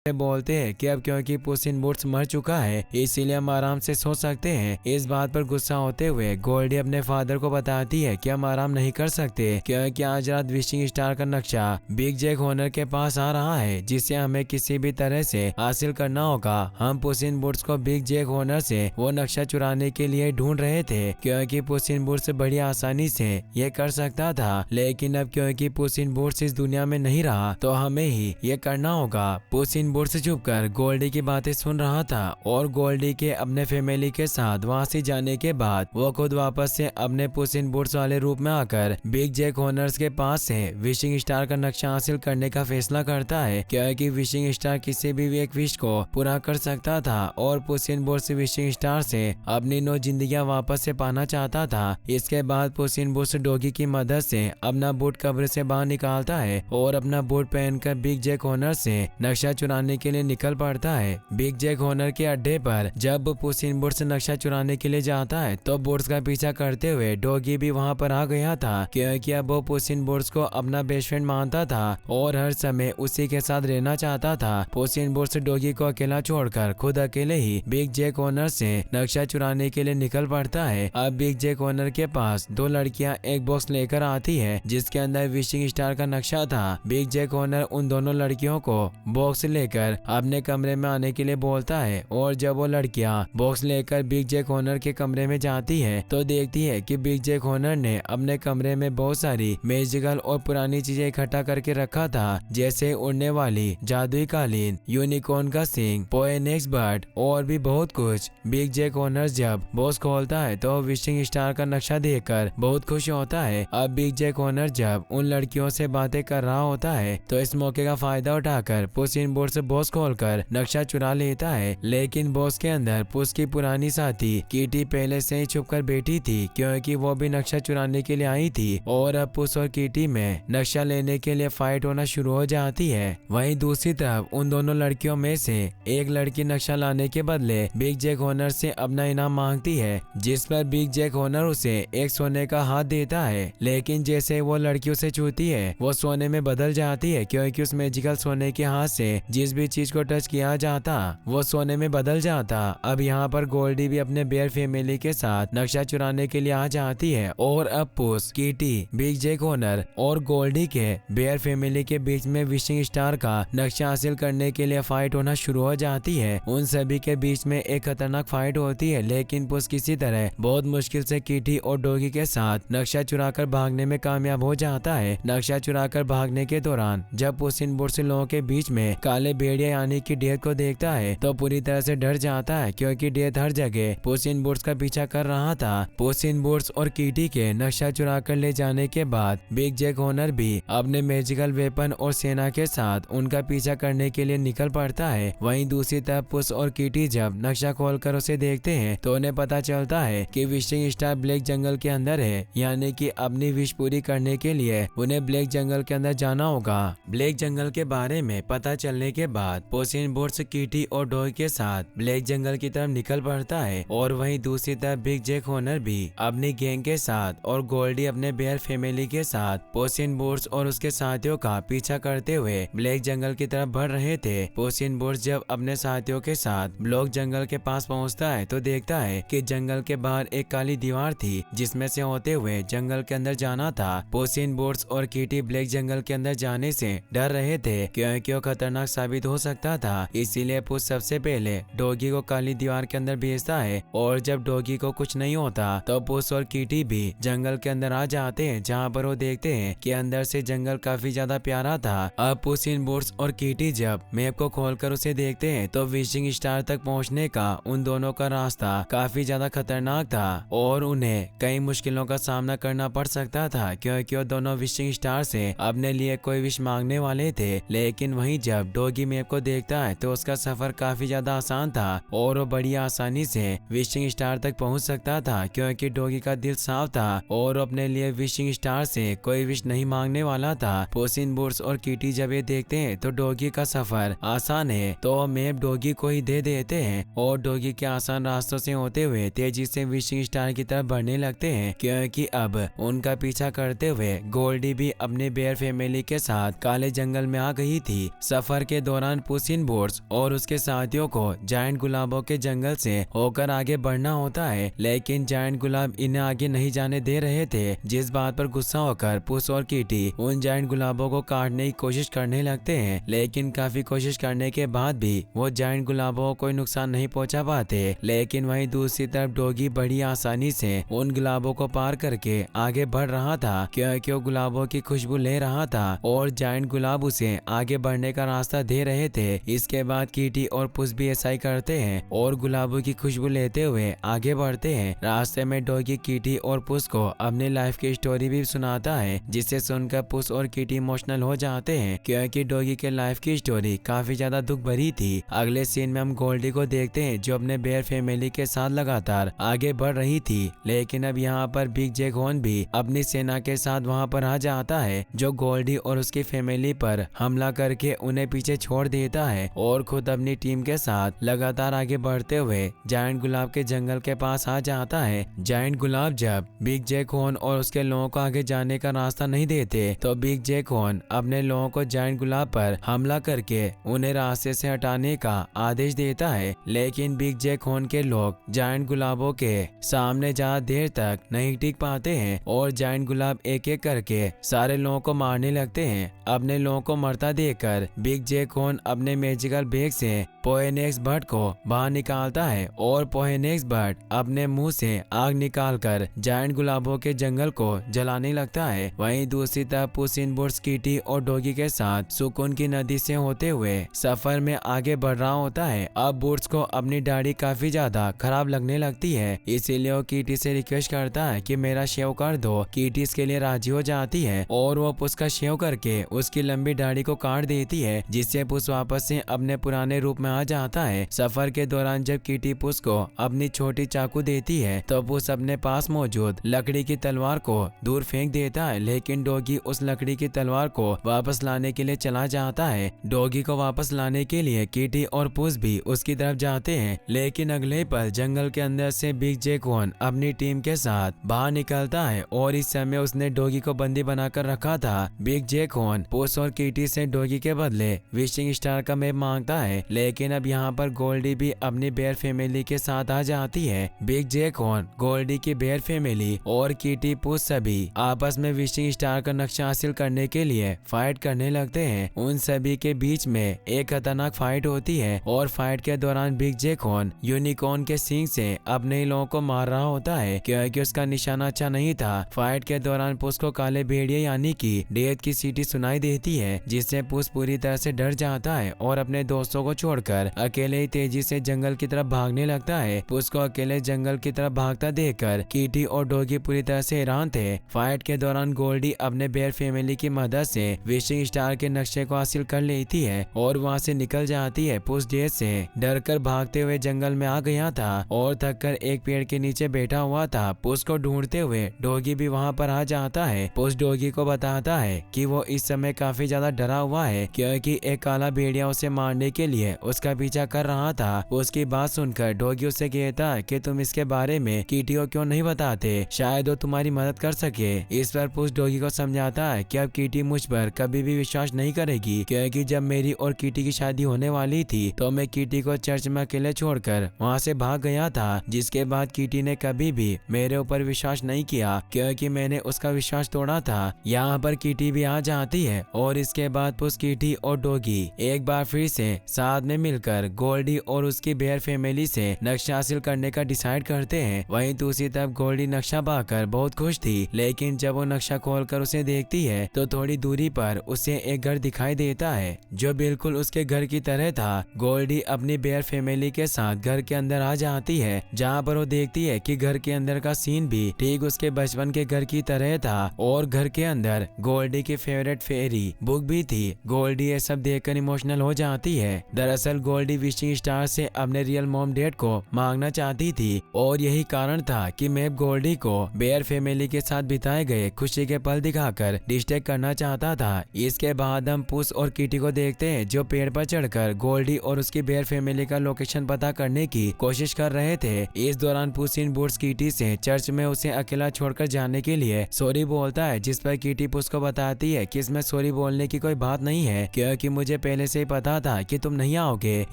बोलते हैं कि अब क्योंकि पुस इन बूट्स मर चुका है इसीलिए हम आराम से सो सकते हैं। इस बात पर गुस्सा होते हुए गोल्डी अपने फादर को बताती है कि हम आराम नहीं कर सकते क्योंकि आज रात विशिंग स्टार का नक्शा बिग जैक हॉनर के पास आ रहा है, जिसे हमें किसी भी तरह से हासिल करना होगा। हम पुस इन बूट्स को बिग जैक हॉनर से वो नक्शा चुराने के लिए ढूंढ रहे थे क्योंकि पुस इन बूट्स बड़ी आसानी से ये कर सकता था, लेकिन अब क्योंकि पुस इन बूट्स इस दुनिया में नहीं रहा तो हमें ही ये करना होगा। पुस इन बूट्स छुपकर गोल्डी की बातें सुन रहा था और गोल्डी के अपने फैमिली के साथ वहां से जाने के बाद वो खुद वापस से अपने पुस इन बूट्स वाले रूप में आकर बिग जैक हॉनर्स के पास से विशिंग स्टार का नक्शा हासिल करने का फैसला करता है क्योंकि विशिंग स्टार किसी भी एक विश को पूरा कर सकता था और पुस इन बूट्स विशिंग स्टार से अपनी 9 जिंदगियां वापस से पाना चाहता था। इसके बाद पुस इन बूट्स डॉगी की मदद से अपना बूट कब्र से बाहर निकालता है और अपना बूट पहनकर बिग जैक हॉनर से नक्शा चुराने के लिए निकल पड़ता है। बिग जैक हॉनर के अड्डे पर जब पुस इन बूट्स नक्शा चुराने के लिए जाता है तो बूट्स का पीछा करते हुए डॉगी भी वहां पर आ गया था क्योंकि अब वो पुस इन बूट्स को अपना बेस्ट फ्रेंड मानता था और हर समय उसी के साथ रहना चाहता था। पुस इन बूट्स डॉगी को अकेला छोड़कर खुद अकेले ही बिग जैक हॉनर से नक्शा चुराने के लिए निकल पड़ता है। अब बिग जैक हॉनर के पास 2 लड़कियां एक बॉक्स लेकर आती है जिसके अंदर विशिंग स्टार का नक्शा था। बिग जैक हॉनर उन दोनों लड़कियों को बॉक्स लेकर अपने कमरे में आने के लिए बोलता है और जब वो लड़कियां बॉक्स लेकर बिग जैक हॉनर के कमरे में जाती है तो देखती है कि बिग जैक हॉनर ने अपने कमरे में बहुत सारी मैजिकल और पुरानी चीजें इकट्ठा करके रखा था, जैसे उड़ने वाली जादुई कालीन, यूनिकॉर्न का सिंग, पोएनेक्स बर्ड और भी बहुत कुछ। बिग जैक हॉनर जब बॉक्स खोलता है तो विशिंग स्टार का नक्शा देखकर बहुत खुश होता है। अब बिग जैक हॉनर जब उन लड़कियों से बातें कर रहा होता है तो इस मौके का फायदा उठाकर पुस इन बूट्स बॉक्स खोलकर नक्शा चुरा लेता है, लेकिन बॉक्स के अंदर पुस की पुरानी साथी कीटी पहले से ही छुपकर बैठी थी क्योंकि वो भी नक्शा चुराने के लिए आई थी और अब पुस और कीटी में नक्शा लेने के लिए फाइट होना शुरू हो जाती है। वहीं दूसरी तरफ उन दोनों लड़कियों में से एक लड़की नक्शा लाने के बदले बिग जैक हॉनर से अपना इनाम मांगती है, जिस पर बिग जैक हॉनर उसे एक सोने का हाथ देता है, लेकिन जैसे वो लड़की उसे छूती है वो सोने में बदल जाती है क्योंकि उस मैजिकल सोने के हाथ से जिस भी चीज को टच किया जाता वो सोने में बदल जाता। अब यहाँ पर गोल्डी भी अपने बेयर फैमिली के साथ नक्शा चुराने के लिए आ जाती है और अब पुस, कीटी, बिग जैक हॉनर और गोल्डी के बेयर फैमिली के बीच में विशिंग स्टार का नक्शा हासिल करने के लिए फाइट होना शुरू हो जाती है। उन सभी के बीच में एक खतरनाक फाइट होती है, लेकिन पुस किसी तरह बहुत मुश्किल से कीटी और डॉगी के साथ नक्शा चुराकर भागने में कामयाब हो जाता है। नक्शा चुराकर भागने के दौरान जब पुस इन बूट्स लोगों के बीच में काले भेड़िया यानी कि डेथ को देखता है तो पूरी तरह से डर जाता है क्योंकि डेथ हर जगह पुस इन बूट्स का पीछा कर रहा था। पुस इन बूट्स और कीटी के नक्शा चुरा कर ले जाने के बाद बिग जैक हॉनर भी अपने मैजिकल वेपन और सेना के साथ उनका पीछा करने के लिए निकल पड़ता है। वहीं दूसरी तरफ पुस और कीटी जब नक्शा खोलकर उसे देखते हैं तो उन्हें पता चलता है कि विशिंग स्टार ब्लैक जंगल के अंदर है, यानी कि अपनी विश पूरी करने के लिए उन्हें ब्लैक जंगल के अंदर जाना होगा। ब्लैक जंगल के बारे में पता चलने के बाद पुस इन बूट्स किटी और डॉगी के साथ ब्लैक जंगल की तरफ निकल पड़ता है और वहीं दूसरी तरफ बिग जैक हॉर्नर भी अपनी गैंग के साथ और गोल्डी अपने बेयर फैमिली के साथ पुस इन बूट्स और उसके साथियों का पीछा करते हुए ब्लैक जंगल की तरफ बढ़ रहे थे। पुस इन बूट्स जब अपने साथियों के साथ ब्लॉक जंगल के पास पहुंचता है तो देखता है कि जंगल के बाहर एक काली दीवार थी जिसमें से होते हुए जंगल के अंदर जाना था। पुस इन बूट्स और किटी ब्लैक जंगल के अंदर जाने से डर रहे थे क्योंकि वो खतरनाक साबित हो सकता था, इसीलिए पुस सबसे पहले डॉगी को काली दीवार के अंदर भेजता है और जब डॉगी को कुछ नहीं होता तो पुस और किटी भी जंगल के अंदर आ जाते हैं, जहाँ पर वो देखते हैं कि अंदर से जंगल काफी ज्यादा प्यारा था। अब पुस इन बूट्स और किटी जब मैप को खोलकर उसे देखते हैं तो विशिंग स्टार तक पहुंचने का उन दोनों का रास्ता काफी ज्यादा खतरनाक था और उन्हें कई मुश्किलों का सामना करना पड़ सकता था क्योंकि वो दोनों विशिंग स्टार से अपने लिए कोई विश मांगने वाले थे। लेकिन वहीं जब डॉगी मैप को देखता है तो उसका सफर काफी ज्यादा आसान था और वो बड़ी आसानी से विशिंग स्टार तक पहुंच सकता था क्योंकि डॉगी का दिल साफ था और अपने लिए विशिंग स्टार से कोई विश नहीं मांगने वाला था। पुस इन बूट्स और किटी जब ये देखते हैं तो डॉगी का सफर आसान है तो मैप डॉगी को ही दे देते हैं और डॉगी के आसान रास्तों से होते हुए तेजी से विशिंग स्टार की तरफ बढ़ने लगते हैं क्योंकि अब उनका पीछा करते हुए गोल्डी भी अपने बेयर फैमिली के साथ काले जंगल में आ गई थी। सफर के दौरान पुस इन बूट्स और उसके साथियों को जायंट गुलाबों के जंगल से होकर आगे बढ़ना होता है, लेकिन जायंट गुलाब इन्हें आगे नहीं जाने दे रहे थे, जिस बात पर गुस्सा होकर पुस और किटी उन जायंट गुलाबों को काटने की कोशिश करने लगते हैं। लेकिन काफी कोशिश करने के बाद भी वो जायंट गुलाबों को कोई नुकसान नहीं पहुंचा पाते। लेकिन वहीं दूसरी तरफ डॉगी बड़ी आसानी से उन गुलाबों को पार करके आगे बढ़ रहा था क्योंकि वो गुलाबों की खुशबू ले रहा था और जायंट गुलाब उसे आगे बढ़ने का रास्ता दे रहे थे। इसके बाद किटी और पुस भी ऐसा ही करते हैं और गुलाबों की खुशबू लेते हुए आगे बढ़ते हैं। रास्ते में डॉगी किटी और पुस को अपनी लाइफ की स्टोरी भी सुनाता है, जिसे सुनकर पुस और किटी इमोशनल हो जाते हैं क्योंकि डॉगी के लाइफ की स्टोरी काफी ज्यादा दुख भरी थी। अगले सीन में हम गोल्डी को देखते हैं जो अपने बेयर फैमिली के साथ लगातार आगे बढ़ रही थी, लेकिन अब यहाँ पर बिग जैक हॉर्न भी अपनी सेना के साथ वहाँ पर आ जाता है जो गोल्डी और उसकी फैमिली पर हमला करके उन्हें पीछे छोड़ देता है और खुद अपनी टीम के साथ लगातार आगे बढ़ते हुए जायंट गुलाब के जंगल के पास आ जाता है। जायंट गुलाब जब बिग जैक हॉर्न और उसके लोगों को आगे जाने का रास्ता नहीं देते तो बिग जैक हॉर्न अपने लोगों को जायंट गुलाब पर हमला करके उन्हें रास्ते से हटाने का आदेश देता है। लेकिन बिग जैक हॉर्न के लोग जायंट गुलाबों के सामने ज्यादा देर तक नहीं टिक पाते हैं और जायंट गुलाब एक एक करके सारे लोगों को मारने लगते हैं। अपने लोगों को मरता देखकर बिग जैक हॉर्न अपने मैजिकल बैग से पोहेनेक्स बर्ड को बाहर निकालता है और पोहेनेक्स बर्ड अपने मुंह से आग निकालकर जायंट गुलाबों के जंगल को जलाने लगता है। वहीं दूसरी तरफ पुस इन बूट्स किटी और डॉगी के साथ सुकून की नदी से होते हुए सफर में आगे बढ़ रहा होता है। अब बूट्स को अपनी दाढ़ी काफी ज्यादा खराब लगने लगती है, इसीलिए वो किटी से रिक्वेस्ट करता है कि मेरा शेव कर दो। किटी इसके लिए राजी हो जाती है और वो पुस का शेव करके उसकी लंबी दाढ़ी को काट देती है, जिससे पुस वापस से अपने पुराने रूप में आ जाता है। सफर के दौरान जब किटी पुस को अपनी छोटी चाकू देती है तो पुस अपने पास मौजूद लकड़ी की तलवार को दूर फेंक देता है, लेकिन डॉगी उस लकड़ी की तलवार को वापस लाने के लिए चला जाता है। डॉगी को वापस लाने के लिए किटी और पुस भी उसकी तरफ जाते हैं, लेकिन अगले पल जंगल के अंदर से बिग जैक हॉर्न अपनी टीम के साथ बाहर निकलता है और इस समय उसने डॉगी को बंदी बनाकर रखा था। बिग जैक हॉर्न पुस और किटी से डॉगी के बदले विशिंग स्टार का मैप मांगता है, लेकिन अब यहाँ पर गोल्डी भी अपनी बेयर फैमिली के साथ आ जाती है। बिग जैक हॉर्न, गोल्डी की बेयर फैमिली और किटी पुस सभी आपस में विशिंग स्टार का नक्शा हासिल करने के लिए फाइट करने लगते हैं। उन सभी के बीच में एक खतरनाक फाइट होती है और फाइट के दौरान बिग जैक हॉर्न यूनिकॉर्न के सींग से अपने ही लोगों को मार रहा होता है क्योंकि उसका निशाना अच्छा नहीं था। फाइट के दौरान पुस को काले भेड़िए यानी कि डेथ की सीटी सुनाई देती है, जिससे पुस पूरी तरह से डर जाता है और अपने दोस्तों को छोड़कर अकेले ही तेजी से जंगल की तरफ भागने लगता है। पुस को अकेले जंगल की तरफ भागता देखकर किटी और डॉगी पूरी तरह से हैरान थे। फाइट के दौरान गोल्डी अपने बेयर फैमिली की मदद से विशिंग स्टार के नक्शे को हासिल कर लेती है और वहाँ से निकल जाती है। पुस डेथ से डरकर भागते हुए जंगल में आ गया था और थककर एक पेड़ के नीचे बैठा हुआ था। पुस को ढूंढते हुए डॉगी भी वहाँ पर आ जाता है। पुस डॉगी को बताता है कि वो इस समय काफी ज्यादा डरा हुआ है क्योंकि एक काला भेड़िया उसे मारने के लिए उसका पीछा कर रहा था। उसकी बात सुनकर डॉगी उससे कहता है कि तुम इसके बारे में कीटी को क्यों नहीं बताते, शायद वो तुम्हारी मदद कर सके। इस पर पुस डॉगी को समझाता है कि अब कीटी मुझ पर कभी भी विश्वास नहीं करेगी, क्योंकि जब मेरी और कीटी की शादी होने वाली थी तो मैं कीटी को चर्च में अकेले छोड़कर वहाँ से भाग गया था, जिसके बाद कीटी ने कभी भी मेरे ऊपर विश्वास नहीं किया क्योंकि मैंने उसका विश्वास तोड़ा था। यहाँ पर कीटी भी आ जाती है और इसके बाद पुस, कीटी और डॉगी एक बार फिर से साथ में मिलकर गोल्डी और उसकी बेयर फैमिली से नक्शा हासिल करने का डिसाइड करते हैं। वहीं दूसरी तरफ गोल्डी नक्शा पाकर बहुत खुश थी, लेकिन जब वो नक्शा खोलकर उसे देखती है तो थोड़ी दूरी पर उसे एक घर दिखाई देता है जो बिल्कुल उसके घर की तरह था। गोल्डी अपनी बेयर फैमिली के साथ घर के अंदर आ जाती है, जहाँ पर वो देखती है कि घर के अंदर का सीन भी ठीक उसके बचपन के घर की तरह था और घर के अंदर गोल्डी की फेवरेट फेरी बुक भी थी। गोल्डी ये सब देखकर इमोशनल हो जाती है। दरअसल गोल्डी विशिंग स्टार से अपने रियल मॉम डैड को मांगना चाहती थी और यही कारण था कि मैं गोल्डी को बेयर फैमिली के साथ बिताए गए खुशी के पल दिखाकर डिस्ट्रैक्ट करना चाहता था। इसके बाद हम पुस और कीटी को देखते हैं जो पेड़ पर चढ़कर गोल्डी और उसकी बेयर फैमिली का लोकेशन पता करने की कोशिश कर रहे थे। इस दौरान पुस इन बूट्स कीटी से चर्च में उसे अकेला छोड़कर जाने के लिए सॉरी बोलता है, जिस पर कीटी पुस को बताती है कि इसमें सॉरी बोलने की कोई बात नहीं है क्योंकि मुझे पहले से ही पता था कि तुम नहीं आओगे,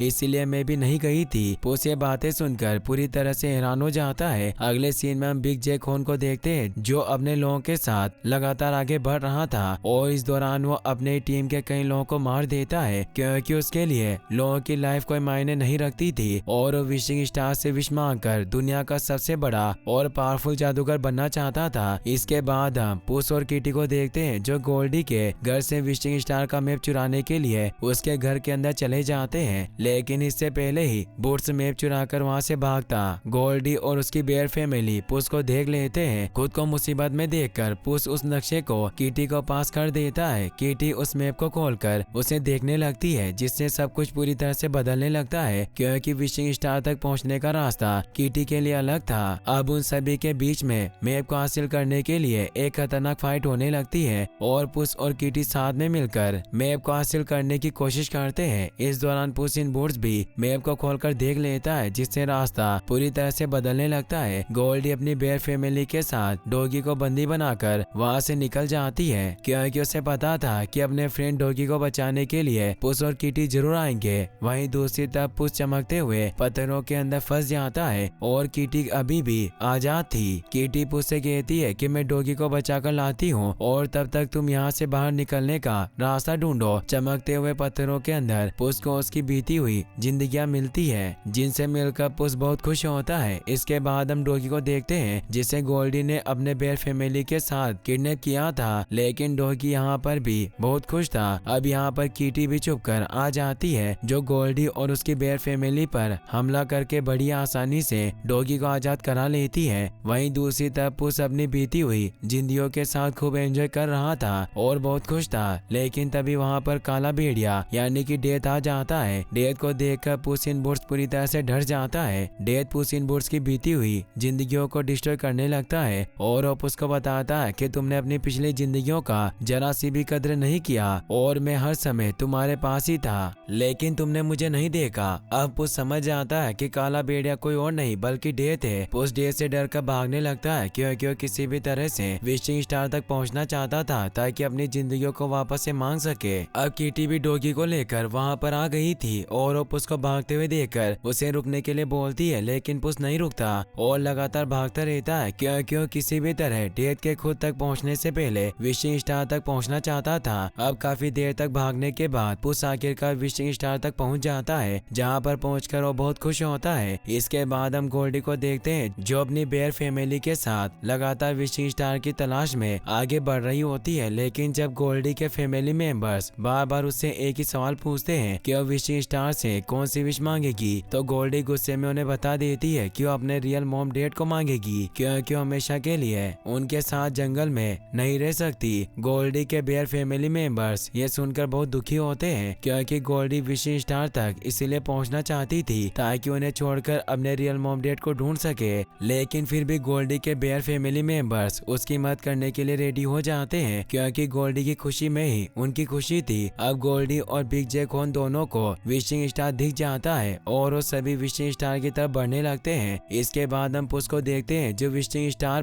इसलिए मैं भी नहीं गई थी। पुस ये बातें सुनकर पूरी तरह से हैरान हो जाता है। अगले सीन में हम बिग जैक होन को देखते हैं जो अपने लोगों के साथ लगातार आगे बढ़ रहा था और इस दौरान वो अपने टीम के कई लोगों को मार देता है क्योंकि उसके लिए लोगों की लाइफ कोई मायने नहीं रखती थी और वो विशिंग स्टार से विश मांगकर दुनिया का सबसे बड़ा और पावरफुल जादूगर बनना चाहता था। इसके बाद हम पुस और कीटी को देखते हैं जो गोल्डी के घर से विशिंग स्टार का मैप चुराने के लिए उसके घर के अंदर चले जाते हैं, लेकिन इससे पहले ही बूट्स मैप चुराकर वहाँ से भागता गोल्डी और उसकी बेयर फैमिली पुस को देख लेते हैं। खुद को मुसीबत में देखकर पुस उस नक्शे को कीटी को पास कर देता है। कीटी उस मैप को खोलकर उसे देखने लगती है, जिससे सब कुछ पूरी तरह से बदलने लगता है क्योंकि विशिंग स्टार तक पहुंचने का रास्ता कीटी के लिए अलग था। अब उन सभी के बीच में मैप को हासिल करने के लिए एक खतरनाक फाइट होने लगती है और पुस और कीटी साथ में मिलकर मैप को हासिल करने की कोशिश करते हैं। इस दौरान पुस इन बूट्स भी मैप को खोलकर देख लेता है, जिससे रास्ता पूरी तरह से बदलने लगता है। गोल्डी अपनी बेयर फैमिली के साथ डॉगी को बंदी बनाकर वहाँ से निकल जाती है क्योंकि उसे पता था कि अपने फ्रेंड डॉगी को बचाने के लिए पुस और कीटी जरूर आएंगे। वहीं दूसरी तरफ पुस चमकते हुए पत्थरों के अंदर फंस जाता है और कीटी अभी भी आजाद थी। कीटी पुस से कहती है कि मैं डॉगी को बचाकर लाती हूँ और तब तक तुम यहाँ से बाहर निकलने का रास्ता ढूंढो। चमकते हुए पत्थरों के अंदर पुस को उसकी बीती हुई जिंदगियां मिलती है, जिनसे मिलकर पुस बहुत खुश होता है। इसके बाद हम डॉगी को देखते हैं जिसे गोल्डी ने अपने बेयर फैमिली के साथ किडनैप किया था, लेकिन डॉगी यहाँ पर भी बहुत खुश था। अब यहाँ पर कीटी भी छुपकर आ जाती है जो गोल्डी और उसकी बेयर फैमिली पर हमला करके बड़ी आसानी से डॉगी को आजाद करा लेती है। वहीं दूसरी तरफ पुस अपनी बीती हुई जिंदगियों के साथ खूब एंजॉय कर रहा था और बहुत खुश था, लेकिन तभी वहाँ पर काला भेड़िया यानी कि डेथ आ जाता है। डेथ को देखकर पुस इन बूट्स पूरी तरह से डर जाता है। डेथ पुस इन बूट्स की बीती हुई जिंदगियों को डिस्ट्रॉय करने लगता है और वो पुस को बताता है कि तुमने अपनी पिछली जिंदगियों का जरा सी भी कदर नहीं किया और मैं हर समय तुम्हारे पास ही था, लेकिन तुमने मुझे नहीं देखा। अब पुस समझ जाता है कि काला भेड़िया कोई और नहीं बल्कि डेथ है। पुस डेथ से डर कर भागने लगता है क्योंकि वो किसी भी तरह से विशिंग स्टार तक पहुंचना चाहता था ताकि अपनी जिंदगियों को वापस से मांग सके। अब कीटी भी डॉगी को लेकर वहाँ पर आ गई थी और वो पुस को भागते हुए देखकर उसे रुकने के लिए बोलती है, लेकिन पुस नहीं रुकता और लगातार भागता रहता है क्योंकि वो किसी भी तरह डेथ के खुद तक पहुंचने से पहले विशिंग स्टार तक पहुंचना चाहता था। अब काफी देर तक भागने के बाद पुस आखिरकार विशिंग स्टार तक पहुंच जाता है, जहां पर पहुंचकर वो बहुत खुश होता है। इसके बाद हम गोल्डी को देखते हैं जो अपनी बेयर फैमिली के साथ लगातार विशिंग स्टार की तलाश में आगे बढ़ रही होती है, लेकिन जब गोल्डी के फैमिली मेंबर्स बार बार उससे एक ही सवाल पूछते हैं कि वो विशिंग स्टार से कौन सी विश मांगेगी, तो गोल्डी गुस्से में उन्हें बता देती है कि वो अपने रियल मॉम डैड को मांगेगी क्योंकि हमेशा के लिए उनके साथ जंगल में नहीं रह सकती। गोल्डी के बेयर फैमिली मेंबर्स ये सुनकर बहुत दुखी होते हैं क्योंकि गोल्डी विशिंग स्टार तक इसलिए पहुंचना चाहती थी ताकि उन्हें छोड़कर अपने रियल मॉम डैड को ढूंढ सके, लेकिन फिर भी गोल्डी के बेयर फैमिली मेंबर्स उसकी मदद करने के लिए रेडी हो जाते हैं क्योंकि गोल्डी की खुशी में ही उनकी खुशी थी। अब गोल्डी गोल्डी और बिग जैक हॉर्न दोनों को विशिंग स्टार दिख जाता है और वो सभी विशिंग स्टार की तरफ बढ़ने लगते हैं। इसके बाद हम पुस को देखते हैं जो विशिंग स्टार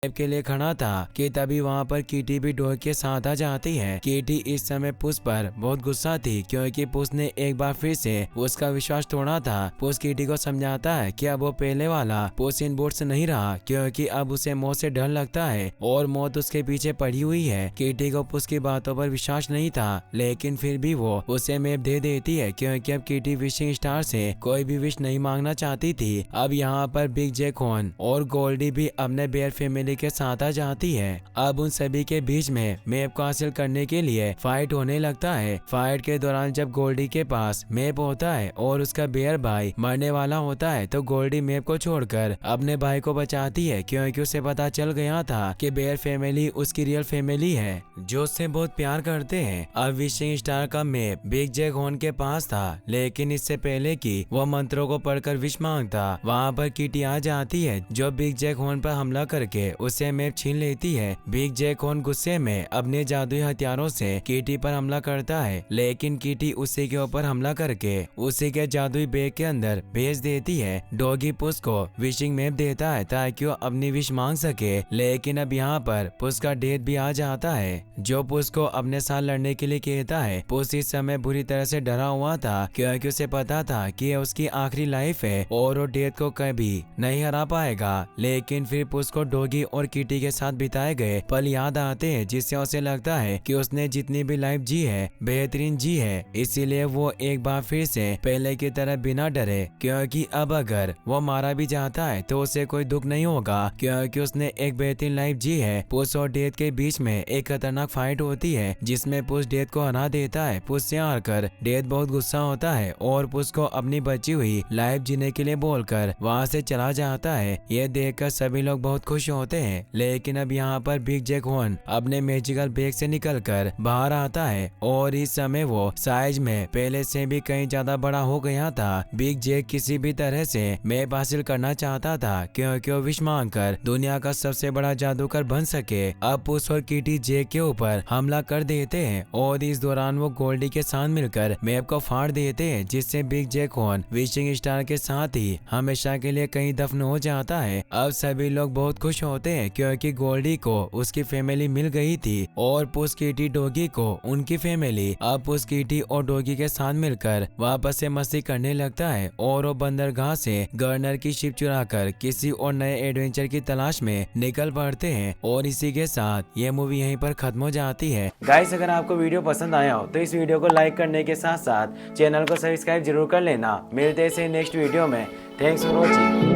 के लिए खड़ा था कि तभी वहाँ पर कीटी भी डॉग के साथ आ जाती है। कीटी इस समय पुस पर बहुत गुस्सा थी क्योंकि पुस ने एक बार फिर से उसका विश्वास तोड़ा था। पुस कीटी को समझाता है कि अब वो पहले वाला पुस इन बूट्स नहीं रहा क्योंकि अब उसे मौत से डर लगता है और मौत उसके पीछे पड़ी हुई है। कीटी को पुस की बातों पर विश्वास नहीं था लेकिन फिर भी वो उसे मैप दे देती है क्योंकि अब कीटी विशिंग स्टार से कोई भी विश नहीं मांगना चाहती थी। अब यहाँ पर बिग जैक हॉर्न और गोल्डी भी अपने बेयर फैमिली के साथ आ जाती है। अब उन सभी के बीच में मैप को हासिल करने के लिए फाइट होने लगता है। फाइट के दौरान जब गोल्डी के पास मैप होता है और उसका बेयर भाई मरने वाला होता है तो गोल्डी मैप को छोड़कर अपने भाई को बचाती है क्योंकि उसे पता चल गया था कि बेयर फैमिली उसकी रियल फैमिली है जो उससे बहुत प्यार करते हैं। अब विशिंग स्टार का मैप बिग जैक हॉर्न के पास था लेकिन इससे पहले कि वो मंत्रों को पढ़कर विश मांगता वहाँ पर कीटी आ जाती है जो बिग जैक हॉर्न पर हमला करके उसे मैप छीन लेती है। बिग जैक हॉर्न गुस्से में अपने जादुई हथियारों से कीटी पर हमला करता है लेकिन कीटी उसी के ऊपर हमला करके उसी के जादुई बैग के अंदर भेज देती है। डॉगी पुस को विशिंग मैप देता है ताकि वो अपनी विश मांग सके लेकिन अब यहाँ पर पुस का डेथ भी आ जाता है जो पुस को अपने साथ लड़ने के लिए कहता है। पुस इस समय बुरी तरह से डरा हुआ था क्योंकि उसे पता था कि यह उसकी आखिरी लाइफ है और वो डेथ को कभी नहीं हरा पाएगा। लेकिन फिर पुस को डॉगी और कीटी के साथ बिताए गए पल याद आते हैं जिससे उसे लगता है कि उसने जितनी भी लाइफ जी है बेहतरीन जी है, इसीलिए वो एक बार फिर से पहले की तरह बिना डरे क्योंकि अब अगर वो मारा भी जाता है तो उसे कोई दुख नहीं होगा क्योंकि उसने एक बेहतरीन लाइफ जी है। पुस और डेथ के बीच में एक खतरनाक फाइट होती है जिसमें पुस डेथ को हरा देता है। पुस से हारकर डेथ बहुत गुस्सा होता है और पुस को अपनी बची हुई लाइफ जीने के लिए बोलकर वहाँ से चला जाता है। ये देखकर सभी लोग बहुत खुश होते हैं लेकिन अब यहाँ पर बिग जैक हॉर्न अपने मैजिकल बैग से निकलकर बाहर आता है और इस समय वो साइज में पहले से भी कहीं ज्यादा बड़ा हो गया था। बिग जैक किसी भी तरह से मैप हासिल करना चाहता था क्योंकि वो विश मांगकर दुनिया का सबसे बड़ा जादूगर बन सके। अब पुस और कीटी जैक के ऊपर हमला कर देते हैं और इस दौरान वो गोल्डी के साथ मिलकर मैप को फाड़ देते हैं जिससे big jack horn wishing star के साथ ही हमेशा के लिए कहीं दफन हो जाता है। अब सभी लोग बहुत खुश होते हैं क्योंकि गोल्डी को उसकी फैमिली मिल गई थी और पुस कीटी डॉगी को उनकी फैमिली। अब पुस कीटी और डॉगी के साथ मिलकर वापस से मस्ती करने लगता है और वो बंदरगाह से गवर्नर की शिप चुराकर किसी और नए एडवेंचर की तलाश में निकल पड़ते हैं। और इसी के साथ ये मूवी यहीं पर खत्म हो जाती है। गाइस, अगर आपको वीडियो पसंद आया हो तो इस वीडियो को लाइक करने के साथ साथ चैनल को सब्सक्राइब जरूर कर लेना। मिलते हैं नेक्स्ट वीडियो में। Thanks for watching.